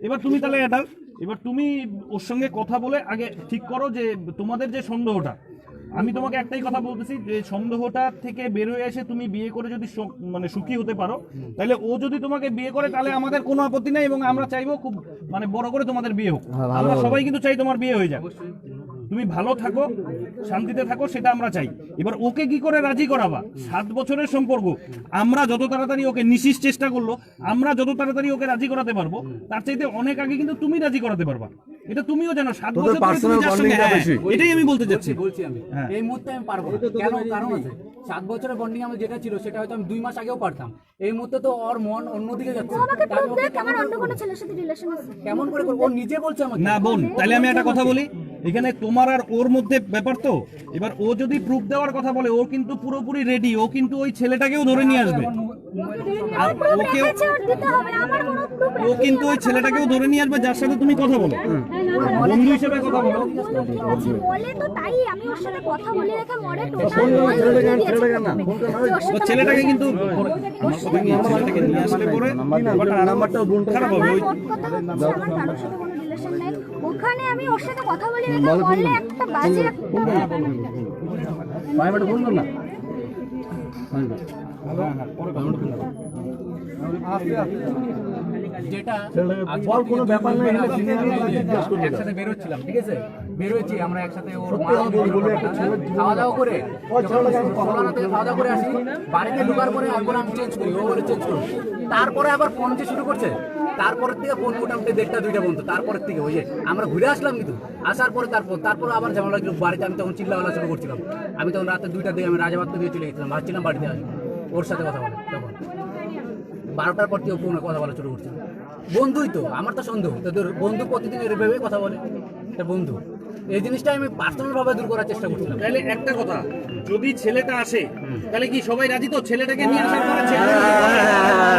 এবার তুমি তাহলে এটা এবার তুমি ওর সঙ্গে কথা বলে আগে ঠিক করো যে তোমাদের যে সন্দেহটা, আমি তোমাকে একটাই কথা বলতেছি যে সন্দেহটা থেকে বের হয়ে এসে তুমি বিয়ে করে যদি মানে সুখী হতে পারো, তাহলে ও যদি তোমাকে বিয়ে করে তাহলে আমাদের কোনো আপত্তি নাই, এবং আমরা চাইবো খুব মানে বড় করে তোমাদের বিয়ে হোক। আমরা সবাই কিন্তু চাই তোমার বিয়ে হয়ে যাক, তুমি ভালো থাকো, শান্তিতে থাকো, সেটা আমরা চাই। এবার ওকে কি করে রাজি করাবা? 7 বছরের সম্পর্ক, আমরা যত তাড়াতাড়ি ওকে নিশিস চেষ্টা করলো, আমরা যত তাড়াতাড়ি ওকে রাজি করাতে পারবো, তার চাইতে অনেক আগে কিন্তু তুমি রাজি করাতে পারবা। এটা তুমিও জানো, 7 বছর ধরে তুমি personal যার সঙ্গে- bonding টা বেশি। এটাই আমি বলতে চাচ্ছি। বলছি আমি এই মুহূর্তে আমি পারবো না। কেন? কারণ আছে 7 বছরের বন্ডিং আমার যেটা ছিল সেটা হয়তো আমি 2 মাস আগেও পারতাম। এই মুহূর্তে তো ওর মন অন্যদিকে যাচ্ছে। ও আমাকে তার প্রুফ মধ্যে দেখ আমার অন্য কোনো ছেলের সাথে রিলেশন আছে। কেমন করে করবো? ও নিজে বলছে আমাকে। না বোন, তাহলে আমি একটা কথা বলি, এখানে তোমার আর ওর মধ্যে ব্যাপার তো। এবার ও যদি প্রুফ দেওয়ার কথা বলে, ও কিন্তু পুরোপুরি রেডি, ও কিন্তু ওই ছেলেটাকেও ধরে নিয়ে আসবে। আর ওকে আচ্ছা ওর দিতে হবে না, আমার কোনো প্রুফ ও কিন্তু ওই ছেলেটাকেও ধরে নিয়ে আসবে যার সাথে তুমি কথা বলো, বন্ধু হিসেবে কথা বলো। বলে তো তাই আমি ওর সাথে কথা বলে রেখে মরে ও ছেলেটাকে কিন্তু আমার কথা কি, ছেলেটাকে নিয়ে আসলে পরে নাম্বারটা খারাপ হবে। ওই আমার কারোর সাথে কোনো রিলেশন নাই। ওখানে আমি ওর সাথে কথা বলে রেখে মরলে একটা বাজে প্রাইভেটে ফোন কর না। যেটা বল কোনো ব্যাপার না, একসাথে বেরোচ্ছিলাম, ঠিক আছে, বেরোচ্ছি আমরা একসাথে, ওর মা খাওয়া দাওয়া করে কলকাতা থেকে খাওয়া দাওয়া করে আসি, বাড়িতে ঢোকার পরে একবার আমি চেঞ্জ করি, ও বলে চেঞ্জ করি, তারপরে আবার ফোন দিয়ে শুরু করছে, তারপরের থেকে ফোন মোটামুটি 1:30 2টা পর্যন্ত, তারপরের থেকে ওই যে আমরা ঘুরে আসলাম, কিন্তু আসার পরে তারপর আবার ঝামেলা লাগলো বাড়িতে। আমি তখন চিল্লাওয়ালা শুরু করছিলাম, আমি তখন রাতে 2টার দিকে আমি রাজাবাদকে দিয়ে চলে গেছিলাম, ভাবছিলাম বাড়িতে আসবো ওর সাথে কথা বলে। তখন 12টার পর থেকে ফোনে কথা বলা শুরু করছিল। বন্ধুই তো, আমার তো সন্দেহ তোদের বন্ধু প্রতিদিন এভাবে কথা বলে, এটা বন্ধু। এই জিনিসটা আমি পার্সোনাল ভাবে দূর করার চেষ্টা করছিলাম। তাহলে একটা কথা, যদি ছেলেটা আসে তাহলে কি সবাই রাজি তো? ছেলেটাকে নিয়ে আসার পরে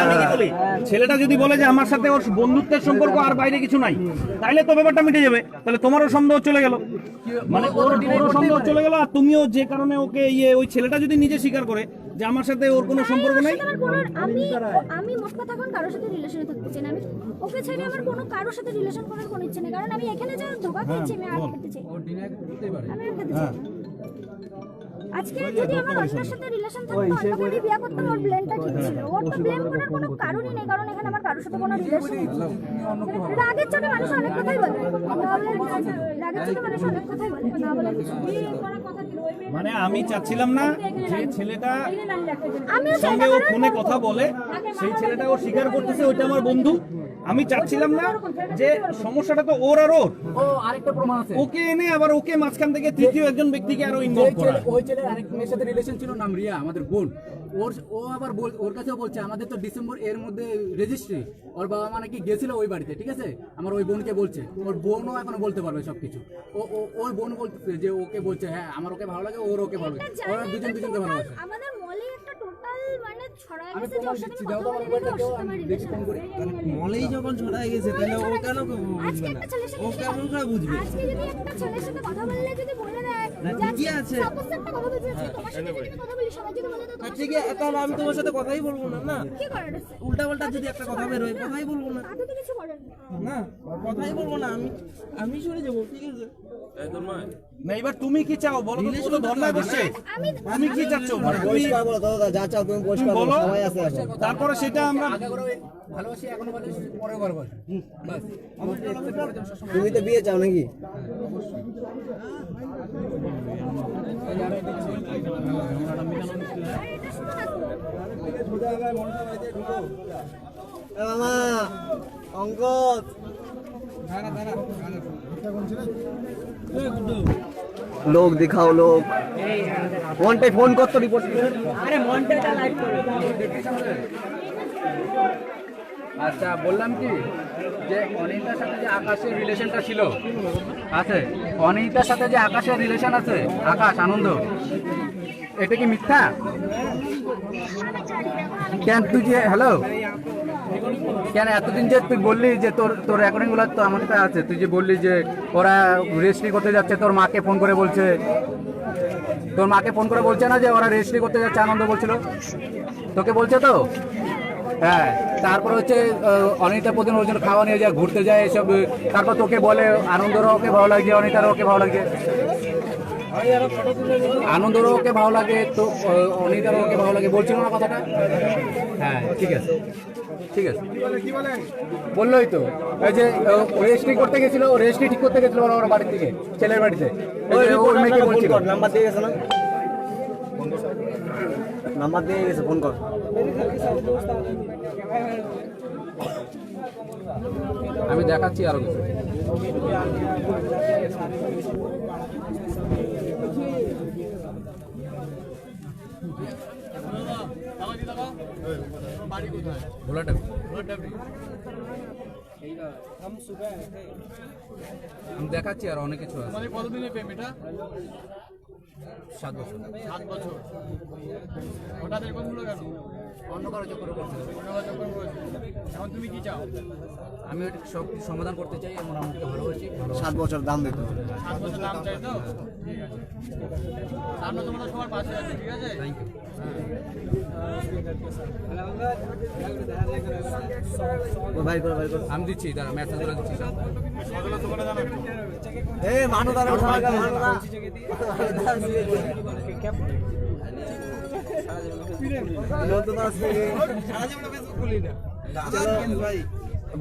আমি কি বলি, ছেলেটা যদি বলে যে আমার সাথে ওর বন্ধুত্বের সম্পর্ক আর বাইরে কিছু নাই, তাহলে তো ব্যাপারটা মিটে যাবে। তাহলে তোমারও সন্দেহ চলে গেল, মানে ওরও সন্দেহ চলে গেল, আর তুমিও যে কারণে ওকে ওই ছেলেটা যদি নিজে স্বীকার করে যে আমার সাথে ওর কোনো সম্পর্ক নাই। আমি মোট কথা এখন কারোর সাথে রিলেশনে থাকতে চাই না। আমি ওকে ছেড়ে আমার কোনো কারোর সাথে রিলেশন করার কোনো ইচ্ছে নেই, কারণ আমি এখানে যা ধোকা খেয়েছি আমি আর খেতে চাই, আমি আর খেতে চাই। আজকে যদি আমার অন্যের সাথে রিলেশন থাকতো, অন্য করে বিয়ে করতাম, ওর ব্লেমটা ঠিক ছিল। ওর তো ব্লেম করার কোনো কারণই নেই, কারণ এখানে আমার কারোর সাথে কোনো রিলেশন নেই। রাগের চোটে মানুষ অনেক কথাই বলে, রাগের চোটে মানুষ অনেক কথাই বলে, না বলে কিছু। মানে আমি চাচ্ছিলাম না যে ছেলেটা আমিও চাই সঙ্গে না, ও ফোনে কথা বলে, সেই ছেলেটা ও স্বীকার করতেছে ওইটা আমার বন্ধু। আমি চাচ্ছিলাম না যে সমস্যাটা তো ওর আর ওর, ও আরেকটা প্রমাণ আছে, ওকে এনে আবার ওকে মাঝখান থেকে তৃতীয় একজন ব্যক্তিকে আরো ইনভলভ করা। ওই ছেলের আরেক মেয়ের সাথে রিলেশন ছিল, নাম রিয়া, আমাদের বোন। ও আবার ওর কাছেও বলছে আমাদের তো ডিসেম্বর এর মধ্যে রেজিস্ট্রি, ওর বাবা মা নাকি গেছিল ওই বাড়িতে, ঠিক আছে, আমার ওই বোনকে বলছে, ওর বোনও এখনো বলতে পারবে সবকিছু। ওই বোন বলছে যে ওকে বলছে হ্যাঁ আমার ওকে ভালো লাগে, ওর ওকে ভালো লাগে, ওরা দুজনকে ভালোবাসে। আমাদের মলে একটা টোটাল মানে ছড়ায় আমি গেছে যে ওর সাথে দিচ্ছি, আমি দাও কথা তো বলে আমার রেখে ওর সাথে আমি আমার দেখি ফোন করে। মলেই যখন ছড়াই গেছে তাহলে ও কেন আজকে একটা ছেলের সাথে বুঝবে, আজকে যদি একটা ছেলের সাথে কথা বললে যদি বলে দেয় ঠিকই আছে। সাপোজ একটা কথা বলছে তোমার সাথে যদি কথা বলি, সবাই যদি বলে দেয় তোমার ঠিক আছে, তাহলে আমি তোমার সাথে কথাই বলবো না, না কি করার আছে? উল্টা পাল্টা যদি একটা কথা বেরোয় কথাই বলবো না, তাতে তো কিছু করার নেই। না কথাই বলবো না, আমি সরে যাবো, ঠিক আছে। না এবার তুমি কি চাও বলো তো? পুরো ধর্ণা দিচ্ছে, তুমি কি চাচ্ছ? মানে তুমি পরিষ্কার বলো দাদা, যা চাও তুমি পরিষ্কার বলো, বলো, সবাই আছে এখন। তারপরে সেটা আমরা আগে করে ভালোবাসি, এখনো ভালোবাসি, পরেও ভালোবাসি, বাস। তুমি তো বিয়ে চাও নাকি? মামা অঙ্কত লোক দেখাও, লোক ফোনটাই ফোন করতো রিপোর্ট। আচ্ছা বললাম কি যে অনিতার সাথে যে আকাশের রিলেশনটা ছিল আছে, অনিতার সাথে যে আকাশের রিলেশন আছে, আকাশ আনন্দ, এটা কি মিথ্যা? কেন তুই যে হ্যালো কেন এতদিন যে তুই বললি যে তোর রেকর্ডিং গুলো তো আমার কাছে আছে, তুই যে বললি যে ওরা রেজিস্ট্রি করতে যাচ্ছে, তোর মাকে ফোন করে বলছে, তোর মাকে ফোন করে বলছে না যে ওরা রেজিস্ট্রি করতে যাচ্ছে, আনন্দ বলছিল তোকে বলছে তো? হ্যাঁ, তারপর হচ্ছে অনিতা প্রতিদিন ওর জন্য খাওয়া নিয়ে যায়, ঘুরতে যায় এসব। তারপর তোকে বলে আনন্দরও ওকে ভালো লাগে, অনিতারও ওকে ভালো লাগে, আনন্দরও ওকে ভালো লাগে, তো অনিতারও ওকে ভালো লাগে, বলছিল না কথাটা? হ্যাঁ, ঠিক আছে ঠিক আছে, বললোই তো। এই যে রেজিস্ট্রি করতে গেছিল, রেজিস্ট্রি ঠিক করতে গেছিল ওর বাড়ির থেকে, ছেলের বাড়িতে। ওর মেয়েকে বলছিল, নাম্বার দিয়ে গেছে না, নাম্বার দিয়ে গেছে, ফোন কর। আমি দেখাচ্ছি আরো কিছু। আমি দেখাচ্ছি আর অনেক কিছু আছে। কতদিনের প্রেম এটা? 7 বছর। 7 বছর। হঠাৎ এরকম হলো কেন? অন্য কারো চক্করে পড়ছে। এখন তুমি কি চাও? আমি ওটা সব কিছু সমাধান করতে চাই, আমার আমাকে ভালোবাসি। 7 বছর দাম দিতে হবে। 7 বছর নাম চাই তো? ঠিক আছে। আমরা তোমাদের সবার পাশে আছি, ঠিক আছে? Thank you. ভাই করে ভাই করে আমি দিচ্ছি, দাঁড়া মেসেজ করে দিচ্ছি। এই মানু দাঁড়া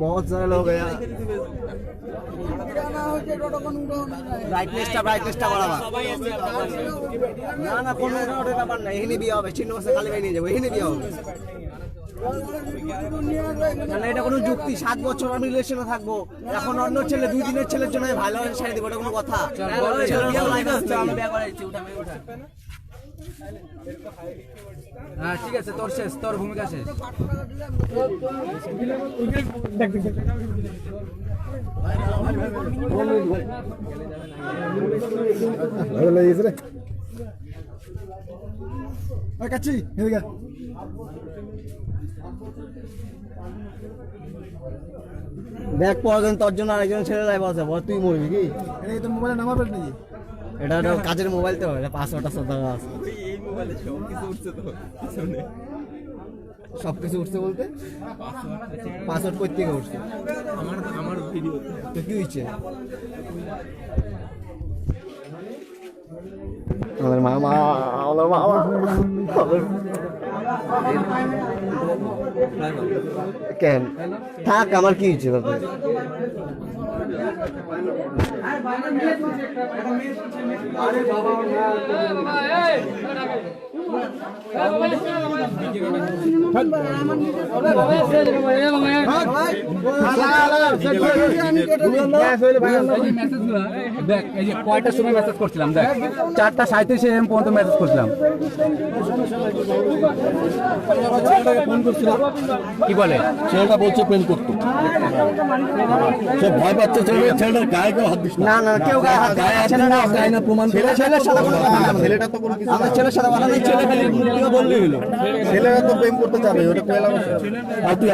बहुत सारे लोग हैं ব্রাইটনেসটা বাড়াবা না কোনো ব্যাপার না এখানে বিয়ে হবে চিহ্ন বসে খালি নিয়ে যাবো এখানে বিয়ে হবে মানে এটা কোনো যুক্তি 7 বছর আমি রিলেশনে থাকবো এখন অন্য ছেলে 2 দিনের ছেলের জন্য ভালো ছেড়ে দেবো এটা কোনো কথা হ্যাঁ ঠিক আছে, তোর শেষ, তোর ভূমিকা শেষ। দেখ পরদিন তোর জন্য আরেকজন ছেলে লাইভ আছে বল তুই মরবি কি এটা মোবাইলে নাম্বার প্লেট নাকি এটা কাজের মোবাইল তো এটা পাসওয়ার্ড আছে দাও আছে এই মোবাইলে সব কিছু উঠছে বলতে পাসওয়ার্ড কই থেকে উঠছে আমার ভিডিও তো কি হইছে আমার মামা কেন থাক আমার কি হচ্ছে বাবা দেখ এই যে কয়টার সময় মেসেজ করছিলাম, দেখ 4:37 AM পর্যন্ত মেসেজ করছিলাম। কি বলে ছেলেটা বলছে প্রেম করতো, সে ভয় পাচ্ছে ছেলেটার গায়ে কেউ হাত দিস না না কেউ গায়ে হাত গায়ে না গায়ে না প্রমাণ ছেলের সাথে কোনো কথা না ছেলেটা তো কোনো কিছু আমার ছেলের সাথে কথা নেই ছেলে খালি মুখে বললেই হলো ছেলেরা তো প্রেম করতে যাবে ওটা কইলাম আর তুই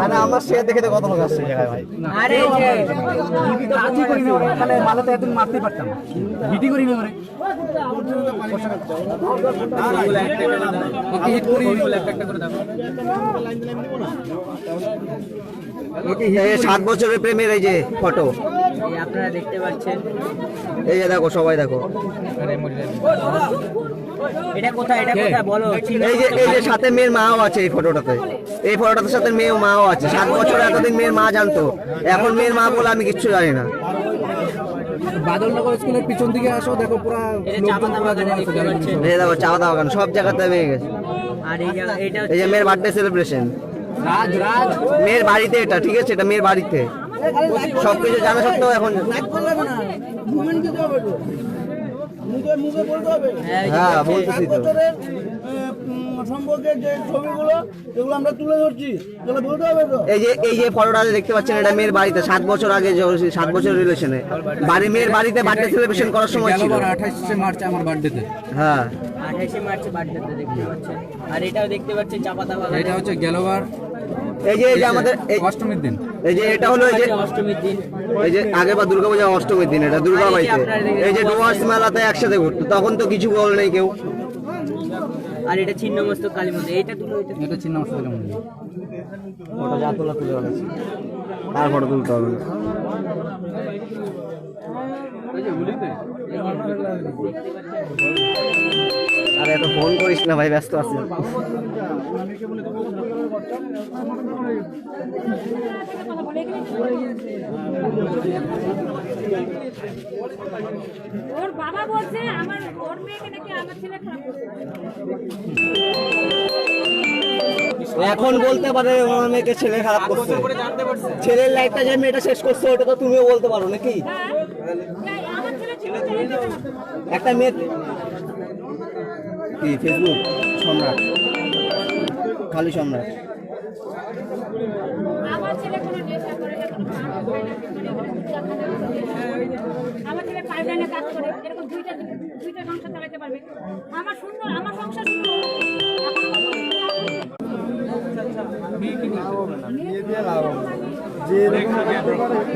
আরে আমার সে দেখে তো কত লোক আসছে জায়গায় ভাই আরে এই যে ভিডি তো কাজই করি না, তাহলে মালাতে এতদিন মারতে পারতাম, ভিডি করি না ওরে ওকে হিট করি একটা করে দাও। এই 7 বছরের প্রেমের এই যে ফটো আপনারা দেখতে পাচ্ছেন, এই যে দেখো সবাই দেখো এটা কোথায় বলো। এই যে সাথে মেয়ের মাও আছে এই ফটোটাতে সাথে মেয়েও মাও আছে 7 বছর এতদিন মেয়ের মা জানতো এখন মেয়ের মা বলে আমি কিচ্ছু জানি না বাদলনগর স্কুলের পিছন দিকে আসো, দেখো পুরো এই দেখো চা বাগান সব জায়গাতে মেয়ে গেছে আর এই জায়গা এটা এই যে মেয়ের বার্থডে সেলিব্রেশন রাজ মেয়ের বাড়িতে এটা ঠিক আছে এটা মেয়ের বাড়িতে সবকিছু জানা সত্ত্বেও এখন হ্যাঁ বলতেছি তো সম্পর্কের যে ছবিগুলো যেগুলো আমরা তুলে ধরছি সেগুলো বলতে হবে তো এই যে ফটোটা দেখতে পাচ্ছেন এটা মেয়ের বাড়িতে 7 বছর আগে 7 বছর রিলেশনে মেয়ের বাড়িতে বার্থডে সেলিব্রেশন করার সময় ছিল 28 মার্চ আমার বার্থডেতে। হ্যাঁ 28 মার্চ বার্থডেতে দেখতে পাচ্ছেন, আর এটাও দেখতে পাচ্ছেন চাপাতা বাগান, এটা হচ্ছে গেলবার এই যে আমাদের অষ্টমীর দিন, এই যে এটা হলো এই যে অষ্টমীর দিন, এই যে আগে বা দুর্গাপূজা অষ্টমীর দিন এটা দুর্গাবাড়িতে এই যে ডুয়ার্স মেলাতে একসাথে ঘুরতো তখন তো কিছু বল নেই কেউ আর এটা ছিন্ন মস্তক কালী মন্দির, এটা তুলো, এটা চিহ্ন মস্তকের মন্দির। ফটো যা তোলা তুলে রাখছি, আর ফটো তুলতে হবে না। আরে এত ফোন করিস না ভাই, ব্যস্ত আছি। ওর বাবা বলছে আমার ওর মেয়েকে নাকি আমার ছেলে খারাপ করছে। এখন বলতে পারে ওর মেয়েকে ছেলে খারাপ করছে, ছেলের লাইফটা যে মেয়েটা শেষ করছে ওটা তো তুমিও বলতে পারো নাকি? আমার ছেলে ছিল একটা মেয়ে কি ফেসবুক সম্রাট, খালি সম্রাট। আমার ছেলে কোনো নেশা করে না, কোনো খারাপ করে না, আমার ছেলে পাইপলাইনে কাজ করে, এরকম দুইটা সংসার চালাতে পারবে। আমার সুন্দর, আমার সংসার সুন্দর।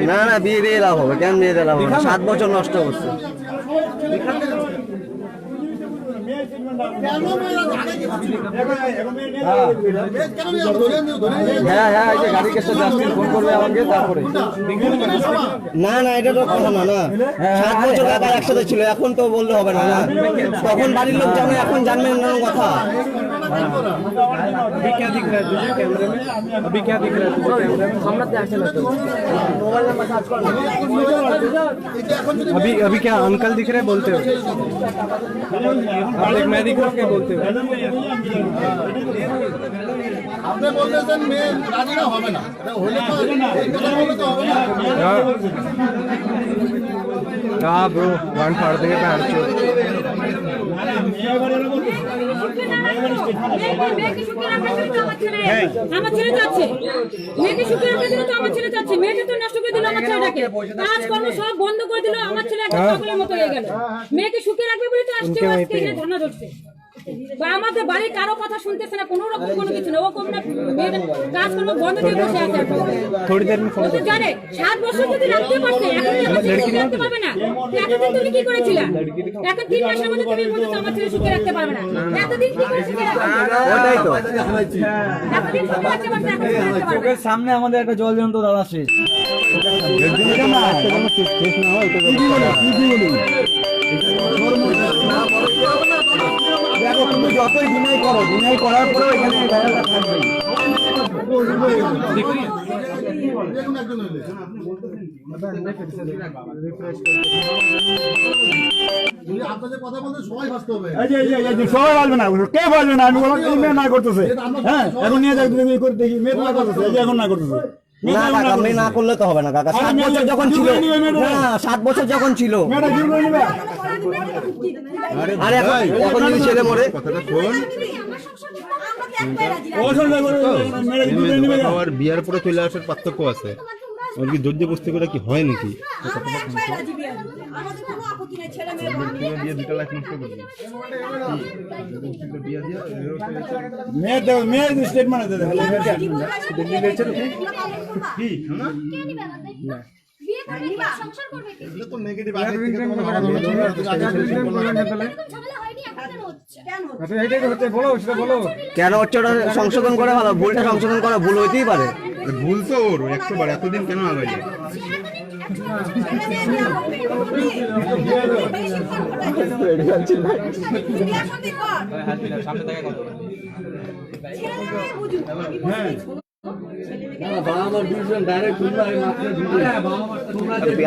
না না, বিয়ে দিয়ে লাভ হবে কেন? বিয়ে দিয়ে লাভ হবে না, 7 বছর নষ্ট করছে। হ্যাঁ হ্যাঁ, এই যে গাড়ি কেসটা জাস্টিন ফোন করবে আমাকে, তারপরে না না, এটা তো কথা না। না 7 বছর আগে একসাথে ছিল, এখন তো বললে হবে না। না তখন বাড়ির লোক জানে, এখন জানবেন না কথা। अभी क्या अंकल दिख रहे बोलते हो? मैं दिख रहा क्या बोलते हो? আপনি বলতেছেন মেয়ে রাজিরা হবে না, এটা হলে তো এই কথা বলে তো হবে না। हाँ ब्रो, गान फाड़ देंगे पैर चो। আমার ছেলে যাচ্ছে, মেয়েকে সুখে রাখার জন্য তো আমার ছেলে যাচ্ছে, মেয়েকে তো নষ্ট করে দিল আমার ছেলেটাকে, কাজকর্ম সব বন্ধ করে দিল, আমার ছেলে একটা পাগলের মতো হয়ে গেল। মেয়েকে সুখে রাখবে বলে তো আজকে ধারণা ধরছে, বা আমাদের বাড়ির কারো কথা শুনতেছে না, কোনো রকম কোনো কিছু না। ও কোন না মেয়েদের কাজকর্ম বন্ধ দিয়ে বসে আছে। थोड़ी देर में ও তো জানে 7 বছর যদি রাখতে পারতে, এখন আমার ছেলে সুখে রাখতে পারবে না। এতদিন তুমি কি করেছিলা? এখন 3 মাসের মধ্যে তুমি বলছো আমার ছেলে সুখে রাখতে পারবে না। এতদিন কি করেছিলে? ওটাই তো এতদিন সুখে রাখতে পারতে, এখন সুখে রাখতে পারবে না। সামনে আমাদের একটা জল যন্ত্র দাদা শেষ। দেখো তুমি যতই ডিনাই করো, ডিনাই করার পরেও এখানে জায়গাটা থাকবেই। আপনাদের কথা বলতে সবাই ভাসতে হবে। সবাই বলবে না, কে বলবে না? আমি বললাম এই মেয়ে না করতেছে, হ্যাঁ এখন নিয়ে যাক, তুমি করে দেখি মেয়ে না করতেছে, এই যে এখন না করতেছে। না কাকা, মেয়ে না করলে তো হবে না কাকা। 7 বছর যখন ছিল, না 7 বছর যখন ছিল, আরে এখন যদি ছেলে মরে, আর বিয়ার পরে চলে আসার পার্থক্য আছে, ওর কি জোর বস্তি করে কি হয় নাকি? মেয়ের স্টেটমেন্ট আছে, বিয়ে করবে কি সংসার করবে কি? এগুলো তো নেগেটিভ আগে থেকে তো ঝামেলা হয়নি, এখন কেন হচ্ছে? কেন হচ্ছে ওটা সংশোধন করে ভালো, ভুলটা সংশোধন করা, ভুল হইতেই পারে। ভুল তো ওর 100 বার, এতদিন কেন আগাই?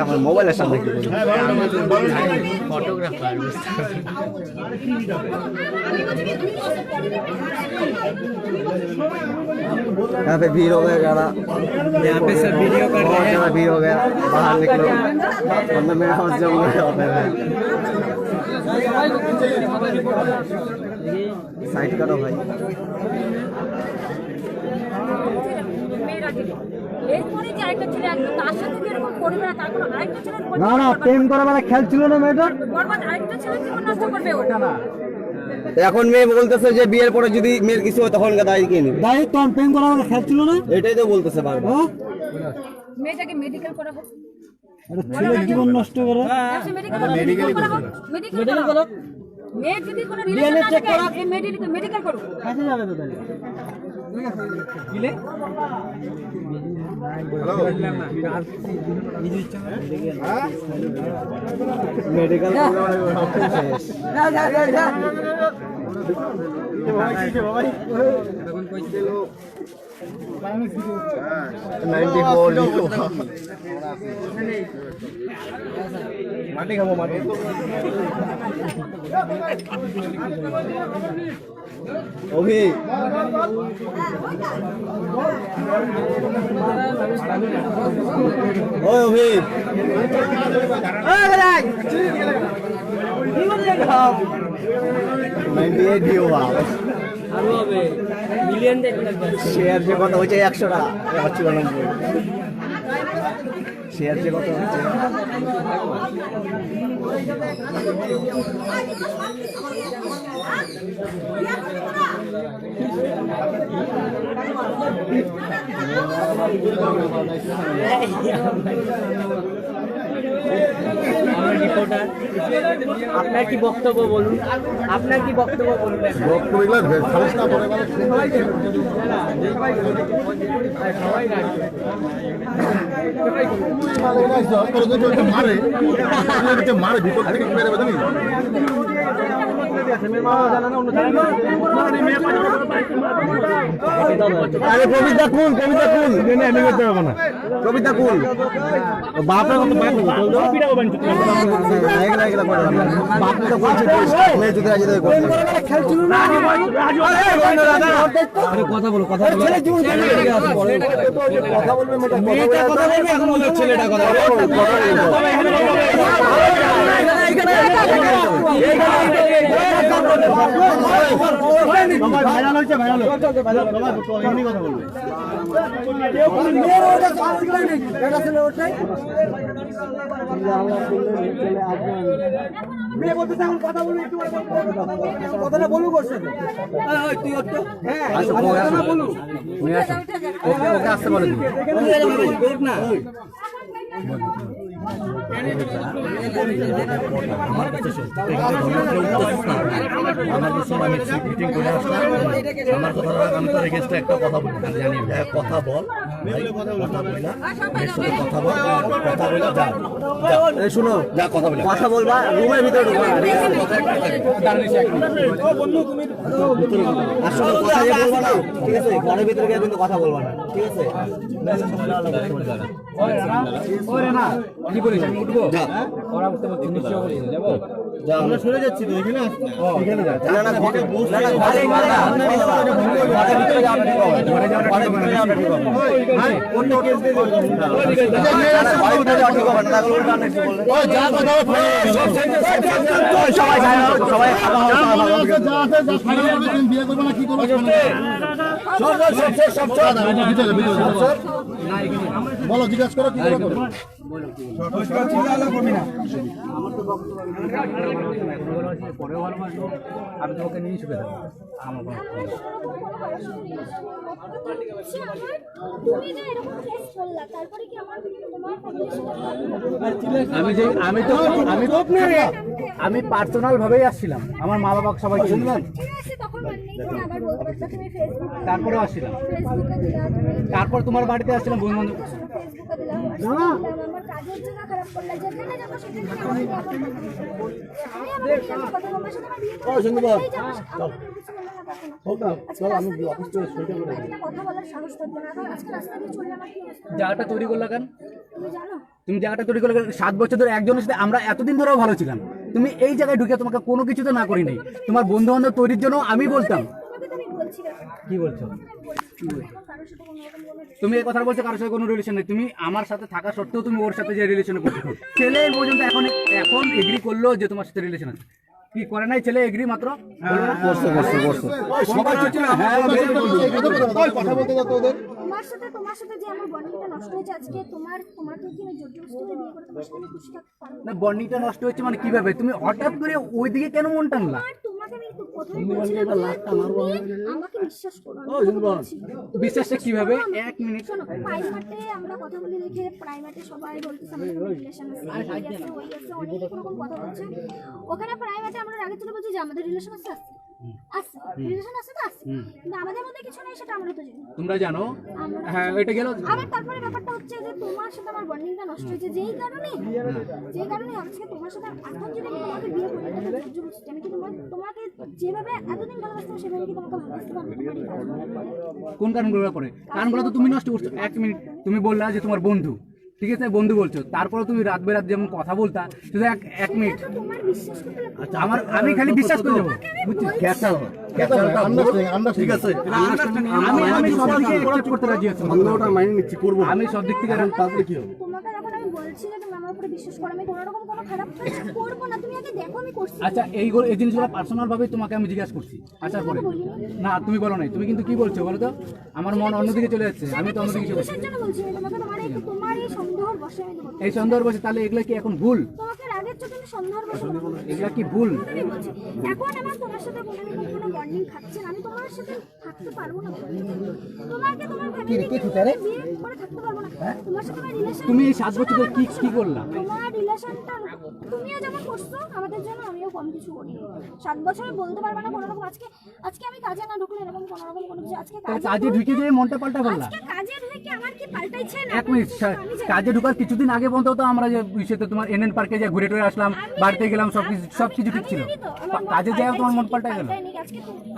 আমার মোবাইলের সামনে ফটোগ্রাফার यहाँ पे भीड़ हो गया ज़्यादा, यहाँ पे सब वीडियो कर बहुत ज़्यादा भीड़ हो गया। बाहर निकलो, वरना मेरे पास जाऊंगा होते हैं। साइड करो भाई। এরপরে যে আরেকটা ছেলে আসবে, তার সাথে কি এরকম করবে না? তার কোনো আরেকটা ছেলের না না, প্রেম করা মানে খেল ছিল না মেয়েটার। বরবাদ আরেকটা ছেলের জীবন নষ্ট করবে ওটা না। এখন মেয়ে বলতেছে যে বিয়ের পরে যদি মেয়ের কিছু হয় তখন দায়ী কে নেবে? দায়ী তো প্রেম করা মানে খেল ছিল না, এটাই তো বলতেছে বারবার। মেয়েটাকে মেডিকেল করা হোক, ছেলের জীবন নষ্ট করে। মেডিকেল করা হোক, মেডিকেল করা হোক। মেয়ের যদি কোনো রিলেশন না থাকে মেডিকেল করো। কাছে যাবে তো তাহলে কিলে মেডিকেল মাটি খাবো মাটি অভি ওই অভি 98 ভিউ আরো হবে মিলিয়ন দেখতে লাগবে শেয়ার যে কত হচ্ছে 100 টাকা 94 শেয়ার যে কত হচ্ছে রিপোর্টার আপনার কি বক্তব্য বলুন, আপনার কি বক্তব্য বলুন। মারে ভিতর থেকে কি বেরোবে জানি আরে কবিতা কুল আমি করতে পারবো না কবিতা কুল বাপরা কত বাপ বাপ তো বলছে মেয়ে যদি রাজি দেয় কথা বলো কথা বলবে মেয়েটা কথা বলবে এখন বলছে ছেলেটা কথা ভাইরাল হচ্ছে ভাইরাল এমনি কথা বলবে কথাটা বলুক ওর সাথে তুই হ্যাঁ বলুক ওকে আসতে বলে না আমার কথা আমি তো রেগেস্টে একটা কথা বলি জানি কথা বল কথা বলে যা শুনো যা কথা বলে কথা বলবা রুমের ভিতরে ঢুকবা আসলে কথা যে বলবা না ঠিক আছে ঘরের ভিতরে গিয়ে কিন্তু কথা বলবা না ঠিক আছে কি বলিস আমি উঠবো ওরা উঠতে বলছি নিশ্চয় বলছি যাবো আমরা সরে যাচ্ছি তো এখানে এখানে যা না না ঘরে বিয়ে করবো না কি করবো বলো জিজ্ঞাসা করো কি করবো আমি তোমাকে নিয়ে শুয়ে থাকবো আমার তুমি যে এরকম কেস করলা তারপরে কি আমার তোমার আমি যে আমি পার্সোনাল ভাবেই আসছিলাম আমার মা বাবা সবাই শুনলাম তখন মানলেই তুমি আবার বলতে পারছো তুমি ফেসবুক তারপরে আসছিলাম ফেসবুকে দিলা তারপর তোমার বাড়িতে আসছিলাম বন্ধু বান্ধব ফেসবুকে দিলাম আমার কাজের জন্য খারাপ করলা যেখানে যাবো সেখানে আমি আবার কথা বলবো সেটা বিয়ে কথা বলার সাহস থাকবে না আজকে রাস্তা দিয়ে চললে আমার কি অবস্থা জায়গাটা তৈরি করলা কেন তুমি জানো তুমি জায়গাটা তৈরি করলে 7 বছর ধরে একজনের সাথে আমরা এতদিন ধরেও ভালো ছিলাম তুমি এই জায়গায় ঢুকে তোমাকে কোনো কিছু তো না করি নাই তোমার বন্ধু বান্ধব তৈরির জন্য আমি বলতাম তোমাকে তো আমি বলছি না কি বলছো কারোর সাথে কোনো রকম কোনো তুমি এই কথা বলছো কারোর সাথে কোনো রিলেশন নেই তুমি আমার সাথে থাকা সত্ত্বেও তুমি ওর সাথে যে রিলেশন করছো ছেলে পর্যন্ত এখন এগ্রি করলো যে তোমার সাথে রিলেশন আছে কি করে নাই ছেলে এগ্রি মাত্র করছে সবাই ছিল হ্যাঁ কথা বলতে দাও তো ওদের তোমার সাথে যে আমার বন্ডিংটা নষ্ট হয়েছে আজকে তোমাকে কি আমি জোর জবরদস্তি করে বিয়ে করতে পারছি না খুশি থাকতে পারবো না বন্ডিংটা নষ্ট হচ্ছে মানে কিভাবে তুমি হঠাৎ করে ওইদিকে কেন মন টানলা আর তোমাকে আমি প্রথমে বলছিলাম যে তুমি আমাকে বিশ্বাস করো, আমি বলছি। তুমি বিশ্বাসটা কিভাবে? করো না। 1 মিনিট। শোনো, প্রাইমাটে আমরা কথা বলি দেখে প্রাইমাটে সবাই বলতেছে আমাদের রিলেশন আছে, এই আছে, ওই আছে, অনেক রকম কথা বলছে। ওখানে প্রাইমাটে আমরা আগে থেকে বলছি যে আমাদের রিলেশন আছে, আছে রিলেশন আছে তো আছে, কিন্তু আমাদের মধ্যে কিছু নেই সেটা আমরা তো জানি। তোমরা জানো? আমরা- হ্যাঁ, এটা গেল। আবার তারপরে ব্যাপারটা হচ্ছে যে তোমার সাথে আমার বন্ডিংটা নষ্ট হয়েছে যেই কারণে আজকে তোমার সাথে এখন যদি আমি তোমাকে বিয়ে করি এটা তো সহ্য করছি। আমি কি তোমাকে যেভাবে এতদিন ভালোবাসতাম সেভাবে কি তোমাকে ভালোবাসতে পারবো? কোন কারণগুলো পরে? কারণগুলো তো তুমি নষ্ট করছো। 1 মিনিট, তুমি বললা যে তোমার বন্ধু, ঠিক আছে বন্ধু বলছো, তারপরে তুমি রাত বেরাত যেমন কথা বলতা, শুধু 1 মিনিট তোমার বিশ্বাস করতে লাগবে। আচ্ছা, আমি খালি বিশ্বাস করে যাবো, বুঝছিস? ঠিক আছে আমি সব দিকে accept করতে রাজি আছি, ওটা মাইনে নিচ্ছি, করবো আমি সব দিক থেকে তাহলে কি হবে? তোমাকে যখন আমি বলছি যে তুমি আমার উপরে বিশ্বাস করো, আমি কোনো রকম কোনো খারাপ কাজ করবো না, তুমি আগে দেখো আমি করছি। আচ্ছা, এই জিনিসগুলো পার্সোনাল ভাবে তোমাকে আমি জিজ্ঞাসা করছি আসার পরে। না, তুমি বলো নাই, তুমি কিন্তু কি বলছো বলো তো? আমার মন অন্যদিকে চলে যাচ্ছে, আমি তো অন্যদিকে চলে যাচ্ছি। কিসের জন্য বলছি আমি তোমাকে? তোমার এই সন্দেহর বশে আমি তোমাকে এই সন্দেহের বসে তাহলে এগুলো কি এখন ভুল? তোমাকে রাগের চোটে আমি সন্দেহর বশে এগুলা কি ভুল? আমি বলছি এখন আমার তোমার সাথে কোনো বন্ডিং খাচ্ছে না, আমি তোমার সাথে থাকতে পারবো না। তোমাকে তোমার ফ্যামিলি বিয়ে করে থাকতে পারবো না। তোমার সাথে আমার রিলেশন, তুমি এই 7 বছর ধরে কি করলা? তোমার রিলেশনটা তুমিও যেমন করছো আমাদের জন্য, আমিও কম কিছু করি। 7 বছরে বলতে পারবে না কোনো রকম। আজকে আমি কাজে না ঢুকলে এরকম কোনো রকম কোনো কিছু, আজকে কাজে ঢুকে যে মনটা পাল্টা ফেললা? আজকে কাজে ঢুকে আমার কি পাল্টাইছে না? 1 মিনিট, কাজে ঢোকার কিছুদিন আগে পর্যন্ত তো আমরা যে বিষয়তে তোমার এনএন পার্কে যে ঘুরে টুরে আসলাম, বাড়িতে গেলাম, সবকিছু ঠিক ছিল। কাজে যাও তোমার মন পাল্টাই গেল?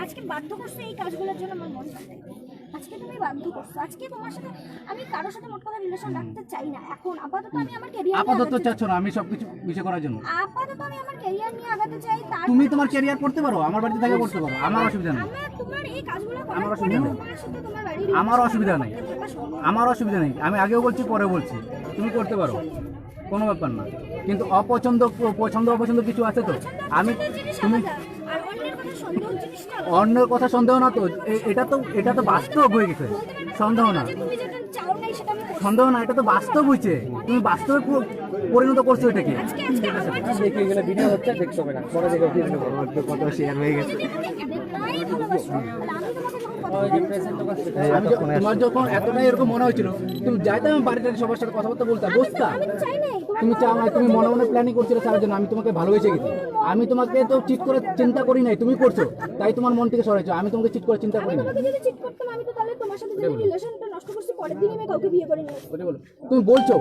আজকে বাধ্য করছে এই কাজগুলোর জন্য আমার মন পাল্টাই গেল। আজকে তুমি বাধ্য করছো। আজকে তোমার সাথে আমি কারোর সাথে মোট কথা রিলেশন রাখতে চাই না এখন। আপাতত আমি আমার ক্যারিয়ার আপাতত চাচ্ছ না আমি সবকিছু বিষয় করার জন্য? আপাতত আমি আমার ক্যারিয়ার নিয়ে আগাতে চাই। তুমি তোমার ক্যারিয়ার করতে পারো, আমার বাড়িতে থেকে করতে পারো, আমার অসুবিধা নেই। আমি তোমার এই কাজগুলো আমার করার অসুবিধা পরে নেই। তোমার সাথে তোমার বাড়ির আমার অসুবিধা নেই, আমার অসুবিধা নেই। আমি আগেও বলছি, পরেও বলছি, তুমি করতে পারো, কোনো ব্যাপার না। কিন্তু পছন্দ অপছন্দ কিছু আছে তো। আমি তুমি আর অন্যের কথা সন্দেহ জিনিসটা অন্যের কথা সন্দেহ না তো, এটা তো বাস্তব হয়ে গেছে। সন্দেহ না, তুমি যেটা চাও না সেটা আমি করছি। সন্দেহ না, এটা তো বাস্তব হয়েছে। তুমি বাস্তবে পরিণত করছো এটাকে। আজকে আমার দেখি এখানে ভিডিও হচ্ছে, দেখতে হবে না, পরে দেখো কি হবে। কত শেয়ার হয়ে গেছে। যদি তুমি এতটাই ভালোবাসো, তাহলে আমি তোমাকে যখন কথা বলছি, তোমার যখন এতটাই এরকম মনে হয়েছিল, তুমি যাইতে আমি বাড়িতে সবার সাথে কথাবার্তা বলতে বসতা। আমি তো চাই নাই তুমি চাও না, তুমি মনে মনে প্ল্যানিং করছিলে তার জন্য। আমি তোমাকে ভালোবেসে গেছি, আমি তোমাকে তো চিট করে চিন্তা করি নাই, তুমি করছো, তাই তোমার মন থেকে সরেছো। আমি তোমাকে চিট করে চিন্তা করি না। তোমাকে যদি চিট করতাম আমি তো তাহলে তোমার সাথে যে রিলেশনটা নষ্ট করছি পরের দিনই আমি কাউকে বিয়ে করে নিয়ে ওটা বলো, তুমি বলছো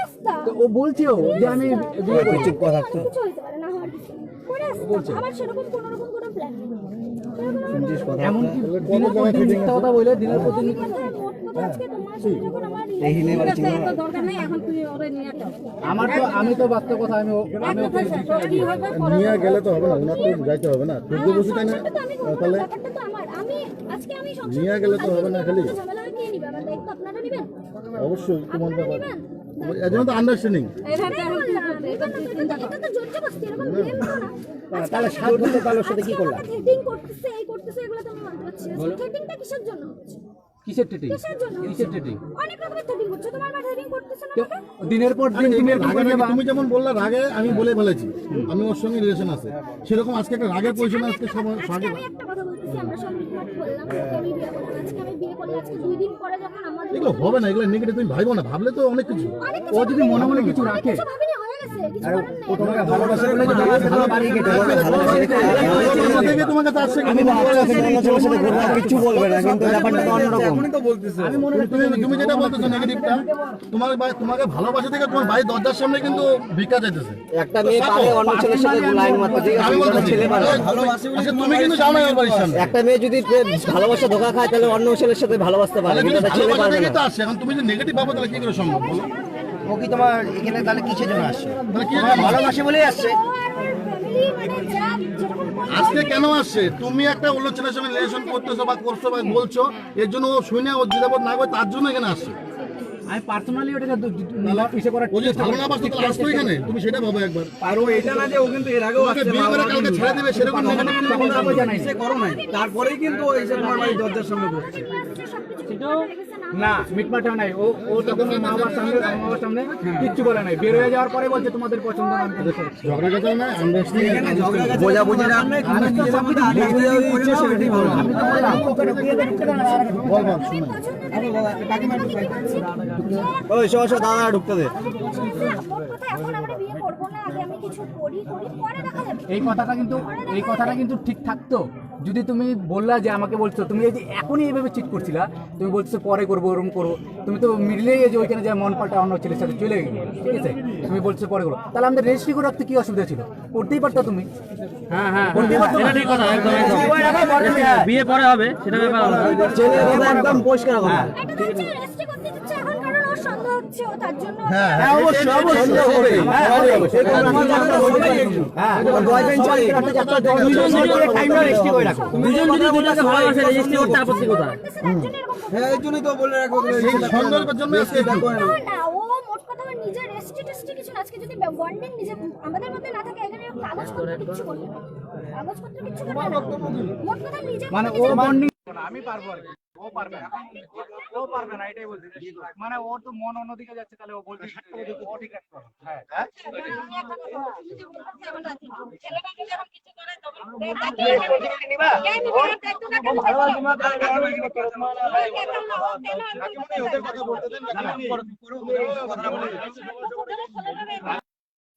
আসতাম। তো ও বলছেও যে আমি বিয়ে করি। চুপ কথা তো। কিছু হইতে পারে না, হওয়ার কিছু নেই। করে আসতাম। আমার সেরকম কোনো রকম কোনো প্ল্যান নেই। শুনছিস কথা? এমনকি দিনের পর দিন মিথ্যা কথা বলে, দিনের পর দিন আজকে তোমার সাথে যখন আমার এই হিনে বাড়ি চিনি না। দরকার নেই এখন তুই ওরে নিয়ে যাও। আমি তো বাস্তব কথা, আমি ওকে কি হবে পরে নিয়ে গেলে তো হবে না, ওনার তো যাইতে হবে না, তুই বসে তাই না? তাহলে ব্যাপারটা তো আমার। আমি আজকে আমি সংসার নিয়ে গেলে তো হবে না খালি। ঝামেলা হয় কে নিবে? আমার দায়িত্ব আপনারা নিবেন? অবশ্যই তোমার আপনারা ব্যাপার, নিবেন? এর জন্য তো আন্ডারস্ট্যান্ডিং। এভাবে এখন কি করতে? এটা তো জোর জবরদস্তি, এরকম ব্লেম করো না। তাহলে 7 বছর কালোর সাথে কি করলা? থ্রেটিং করতেছে, এই করতেছে, এগুলো তো আমি মানতে পারছি না। থ্রেটিংটা কিসের জন্য হচ্ছে? কিসের ট্রেটিং? কিসের জন্য? কিসের ট্রেটিং? অনেক রকমের থ্রেটিং করছে। তোমার মা থ্রেটিং করতেছে না আমাকে? দিনের পর দিন তুমি এরকম করে যাবা। তুমি যেমন বললা রাগে আমি বলে ফেলেছি আমি ওর সঙ্গে রিলেশন আছে, সেরকম আজকে একটা রাগের পজিশন আজকে সব আজকে আমি একটা কথা বলতেছি, আমরা সব মিটমাট বললাম যে আমি বিয়ে করলাম। আজকে আমি বিয়ে করলাম, আজকে 2 দিন পরে যখন আমাদের এগুলো হবে না, এগুলো নেগেটিভ তুমি ভাইবো না, ভাবলে তো অনেক কিছু। ও যদি মনে মনে কিছু রাখে, কিছু ভাবিনি, হয়ে গেছে, কিছু করার নেই। ও তোমাকে ভালোবাসে বলে যে ভালো বাড়ি গেছে, তোমাকে ভালোবাসে দেখে দেখে তোমাকে তার সঙ্গে আমি ভাবছি অন্য ছেলের সাথে ঘুরবো, কিছু বলবে না, কিন্তু ব্যাপারটা তো অন্যরকম। তুমি যেটা বলতেছো নেগেটিভটা, তোমাকে ভালোবাসা থেকে তোমার বাড়ির দরজার সামনে কিন্তু ভিক্ষা চাইতেছে। একটা মেয়ে পারে অন্য ছেলের সাথে লাইন মারতে, ঠিক আছে? আমি একটা বলতেছি, ছেলে পারে। আচ্ছা, তুমি কিন্তু যাও না ওর বাড়ির সামনে। একটা মেয়ে যদি ভালোবাসা ধোকা খায় তাহলে অন্য ছেলের সাথে ভালোবাসতে পারে, তাহলে কিন্তু কিন্তু একটা ছেলে ভালোবাসা পারবে থেকেই না। তো আসছে। এখন তুমি যদি নেগেটিভ ভাবো তাহলে কি করে সম্ভব বলো? ও কি তোমার এখানে তাহলে কিসের জন্য আসছে? তাহলে কি ভালোবাসে বলেই আসছে। ও আর ফ্যামিলি মানে যা যেরকম বলে আজকে কেন আসছে? তুমি একটা অন্য ছেলের সঙ্গে রিলেশন করতেছো বা করছো বা বলছো, এর জন্য ও শুনে ও দ্বিধাবোধ না করে তার জন্য এখানে আসছে। আমি পার্সোনালি ওটাকে ইসে করার ও যে ভালো না বাসতো তাহলে আসতো এখানে, তুমি সেটা ভাবো একবার। আর ও এটা না যে ও কিন্তু এর আগেও তোমাকে বিয়ে করে কালকে ছেড়ে দেবে সেরকম নেগেটিভ তখন আবার জানাই সে করো নাই, তারপরেই কিন্তু ও এসে তোমার বাড়ির দরজার সামনে বসছে। সবকিছু না মিটমাটাও নাই, ও ও তখন ওর মা বাবার সামনে কিচ্ছু বলে নাই, বের হয়ে যাওয়ার পরে বলছে তোমাদের পছন্দ না। ঝগড়া কথা না বোঝাবুঝি না ওই সব দাদা ঢুকতে দে। এখন আমরা বিয়ে করবো না, আগে আমি কিছু করি পরে দেখা যাবে। এই কথাটা কিন্তু ঠিক থাকতো যদি তুমি বললা যে আমাকে বলছো তুমি এই যে এখনই এইভাবে চিট করছিলা, তুমি বলছো পরে করবো ওরকম করবো, তুমি তো মিডলেই যে ওইখানে যে মন পাল্টা অন্য ছেলের সাথে চলে গেলে, ঠিক আছে, তুমি বলছো পরে করবো, তাহলে আমাদের রেজিস্ট্রি করে রাখতে কি অসুবিধা ছিল? করতেই পারতো তুমি। হ্যাঁ করতেই পারতো, এটা ঠিক কথা, একদম বিয়ে পরে হবে সেটা ব্যাপার আলাদা। ছেলে কথা একদম পরিষ্কার কথা। এটা তো হচ্ছে রেস্টে করতে দিচ্ছে এখন, কারণ ওর সন্দেহ হচ্ছে, ও তার জন্য হ্যাঁ অবশ্যই অবশ্যই হবে। হ্যাঁ বয়ফ্রেন্ড চাই একটা দুজন যদি টাইমটা রেজিস্ট্রি করে রাখো, দুজন যদি দুজনকে ভালোবাসে রেজিস্ট্রি করতে আপত্তি কোথায়? হ্যাঁ এই জন্যই তো বলে রাখো সন্দেহের জন্য আজকে একটু না, ও মোট কথা ওর নিজের রেস্টে কিছু না, আজকে যদি বন্ডিং নিজে আমাদের মধ্যে না থাকে, এখানে কাগজপত্র কিছু করবে না, কাগজপত্র কিছু করবে না, মোট কথা নিজে মানে ও বন্ডিং আমি পারবো আর কি, ও পারবে না, ও পারবে না, এটাই বলতে চাইছি। মানে ওর তো মন অন্যদিকে যাচ্ছে, তাহলে ও বলতে ও ঠিক রাখতে পারবে। হ্যাঁ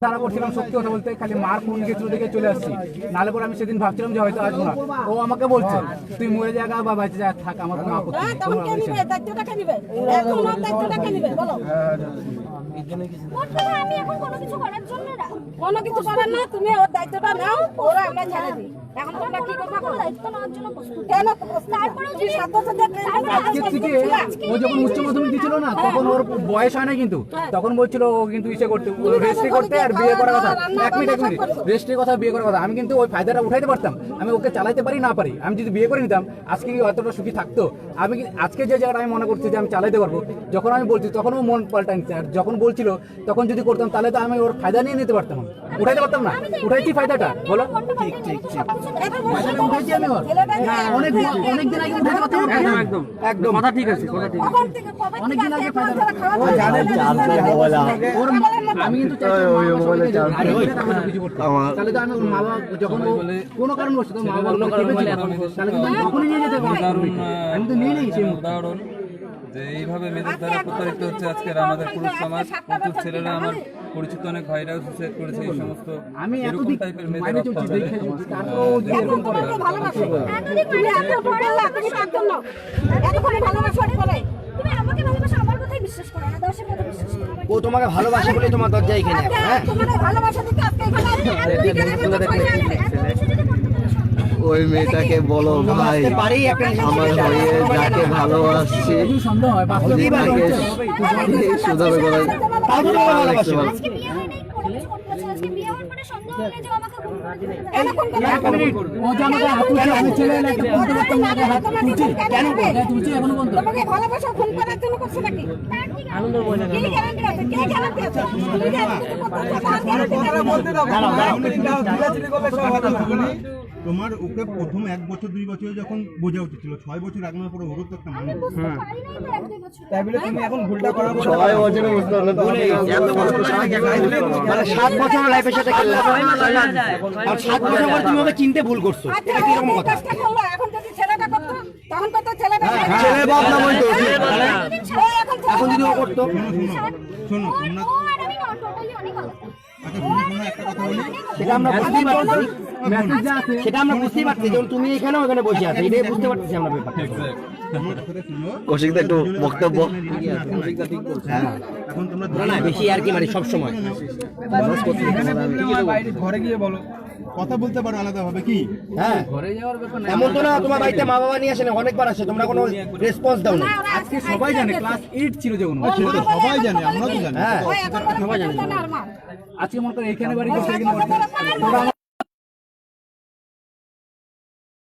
তারা করছিলাম সত্যি কথা বলতে, খালি মার ফোন গেছিল দেখে চলে আসছি, নাহলে পরে আমি সেদিন ভাবছিলাম যে হয়তো আসবো না। ও আমাকে বলছে তুই মরে জায়গা বা বাইচে যা থাক, আমার কোনো আপত্তি নেই, কোনো আপত্তি নেই। মোট কথা আমি এখন কোনো কিছু করার জন্য না, কোনো কিছু করার না, তুমি ওর দায়িত্বটা নাও, ওরা আমরা ছেড়ে দিই। এখন তোমরা কি করবে করো, দায়িত্ব নেওয়ার জন্য প্রস্তুত। কেন তারপরেও তুই 7 বছর ধরে আজকে থেকে ও যখন উচ্চ মাধ্যমিক দিচ্ছিল না, তখন ওর বয়স হয় না, কিন্তু তখন বলছিল ও কিন্তু ইসে করতে, রেজিস্ট্রি করতে আর বিয়ে করার কথা। এক মিনিট রেজিস্ট্রির কথা, বিয়ে করার কথা, আমি কিন্তু ওই ফায়দাটা উঠাইতে পারতাম, আমি ওকে চালাইতে পারি না পারি, আমি যদি বিয়ে করে নিতাম আজকে কি অতটা সুখী থাকতো? আমি আজকে যে জায়গাটা আমি মনে করছি যে আমি চালাইতে পারবো, যখন আমি বলছি তখন ও মন পাল্টা নিচ্ছে, আর যখন বলছিল তখন যদি করতাম তাহলে তো আমি ওর ফায়দা নিয়ে নিতে পারতাম, উঠাইতে পারতাম না। উঠাইছি ফায়দাটা, বলো ফায়দাটা উঠাইছি আমি ওর, অনেকদিন আগে উঠাইতে পারতাম। একদম একদম কথা ঠিক আছে, কথা ঠিক আছে। অনেকদিন আগে ফায়দাটা ও জানে ওর, আমি কিন্তু কিছু করতে, তাহলে তো আমি ওর মা বাবা যখন ও কোনো কারণ বসে তো মা বাবা তাহলে কিন্তু আমি তখনই নিয়ে যেতে পারতাম, আমি তো নিয়ে নিই সেই উদাহরণ যে এইভাবে মেয়েদের দ্বারা প্রতারিত হচ্ছে আজকের আমাদের পুরুষ সমাজ। প্রচুর ছেলেরা, আমার পরিচিত অনেক ভাইরাও সুসাইড করেছে এই সমস্ত আমি এরকম এতদিন টাইপের মেয়েদের বাইরে চলছি দেখে তারপর ও যদি এরকম করে তুমি আমাকে ভালোবাসো, আমার কথাই বিশ্বাস করো না, দশের কথা বিশ্বাস করো না। ও তোমাকে ভালোবাসে বলে তোমার দরজা এখানে হ্যাঁ তোমার ভালোবাসা দিকে আজকে ওই মেয়েটাকে বলো ভাই পারি একটা আমার হয়ে যাকে ভালোবাসছি সন্দেহ হয় বাস্তব সুধাবে করে আজকে বিয়ে হয় নাই, কোনো কিছু করতে পারছে না। আজকে বিয়ে হওয়ার পরে সন্দেহ নেই যে ও আমাকে খুন করবে। ও যে আমাকে হাত তুলছে, আমি ছেলে না একটা বলতে পারতাম না, হাত তুলছি কেন তুলছি এখনো বন্ধ। তোমাকে ভালোবাসা ফোন করার জন্য করছে নাকি? তার ঠিক আছে। আনন্দ বলে না, কে গ্যারান্টি আছে? কে গ্যারান্টি আছে? তুমি গ্যারান্টি তোমার ওকে প্রথম 1 বছর 2 বছরে যখন বোঝা উচিত ছিল, 6 বছর আগে পরে ওরও তো একটা আমি মানুষ। বুঝতে পারি নাই তো 1-2 বছর। তাই বলে তুমি এখন ভুলটা করার 6 বছরে বুঝতে পারলে মানে 7 বছর লাইফের সাথে খেললা আর 7 বছর পর তুমি ওকে চিনতে ভুল করছো, এটা কি রকম কথা? এখন যদি ছেলেটা করতো তখন কত ছেলেটা ছেলে বাপ না বলতো এখন যদি ও করতো শোনো তোমরা ও আর আমি না টোটালি অনেক আলাদা। আচ্ছা শোনো একটা কথা বলি, সেটা আমরা বুঝতেই পারছি, সেটা আমরা বুঝতেই পারছি, যেমন তুমি এখানে ওখানে বসে আছো, এটাই বুঝতে পারছি আমরা ব্যাপারটা। আমার কথাটা শোনো। কৌশিকদা একটু বক্তব্য। হ্যাঁ এখন তোমরা না বেশি আর কি মানে সব সময় ঘরে গিয়ে বলো, কথা বলতে পারো আলাদা হবে কি? হ্যাঁ ঘরে যাওয়ার ব্যাপার না, এমন তো না তোমার বাড়িতে মা বাবা নিয়ে আসে না, অনেকবার আসে, তোমরা কোনো রেসপন্স দাও না। আজকে সবাই জানে ক্লাস 8 ছিল যখন, সেটা তো সবাই জানে, আমরা তো জানি। হ্যাঁ সবাই জানে। আজকে মনে করো এখানে বাড়ি করছে, এখানে করছে,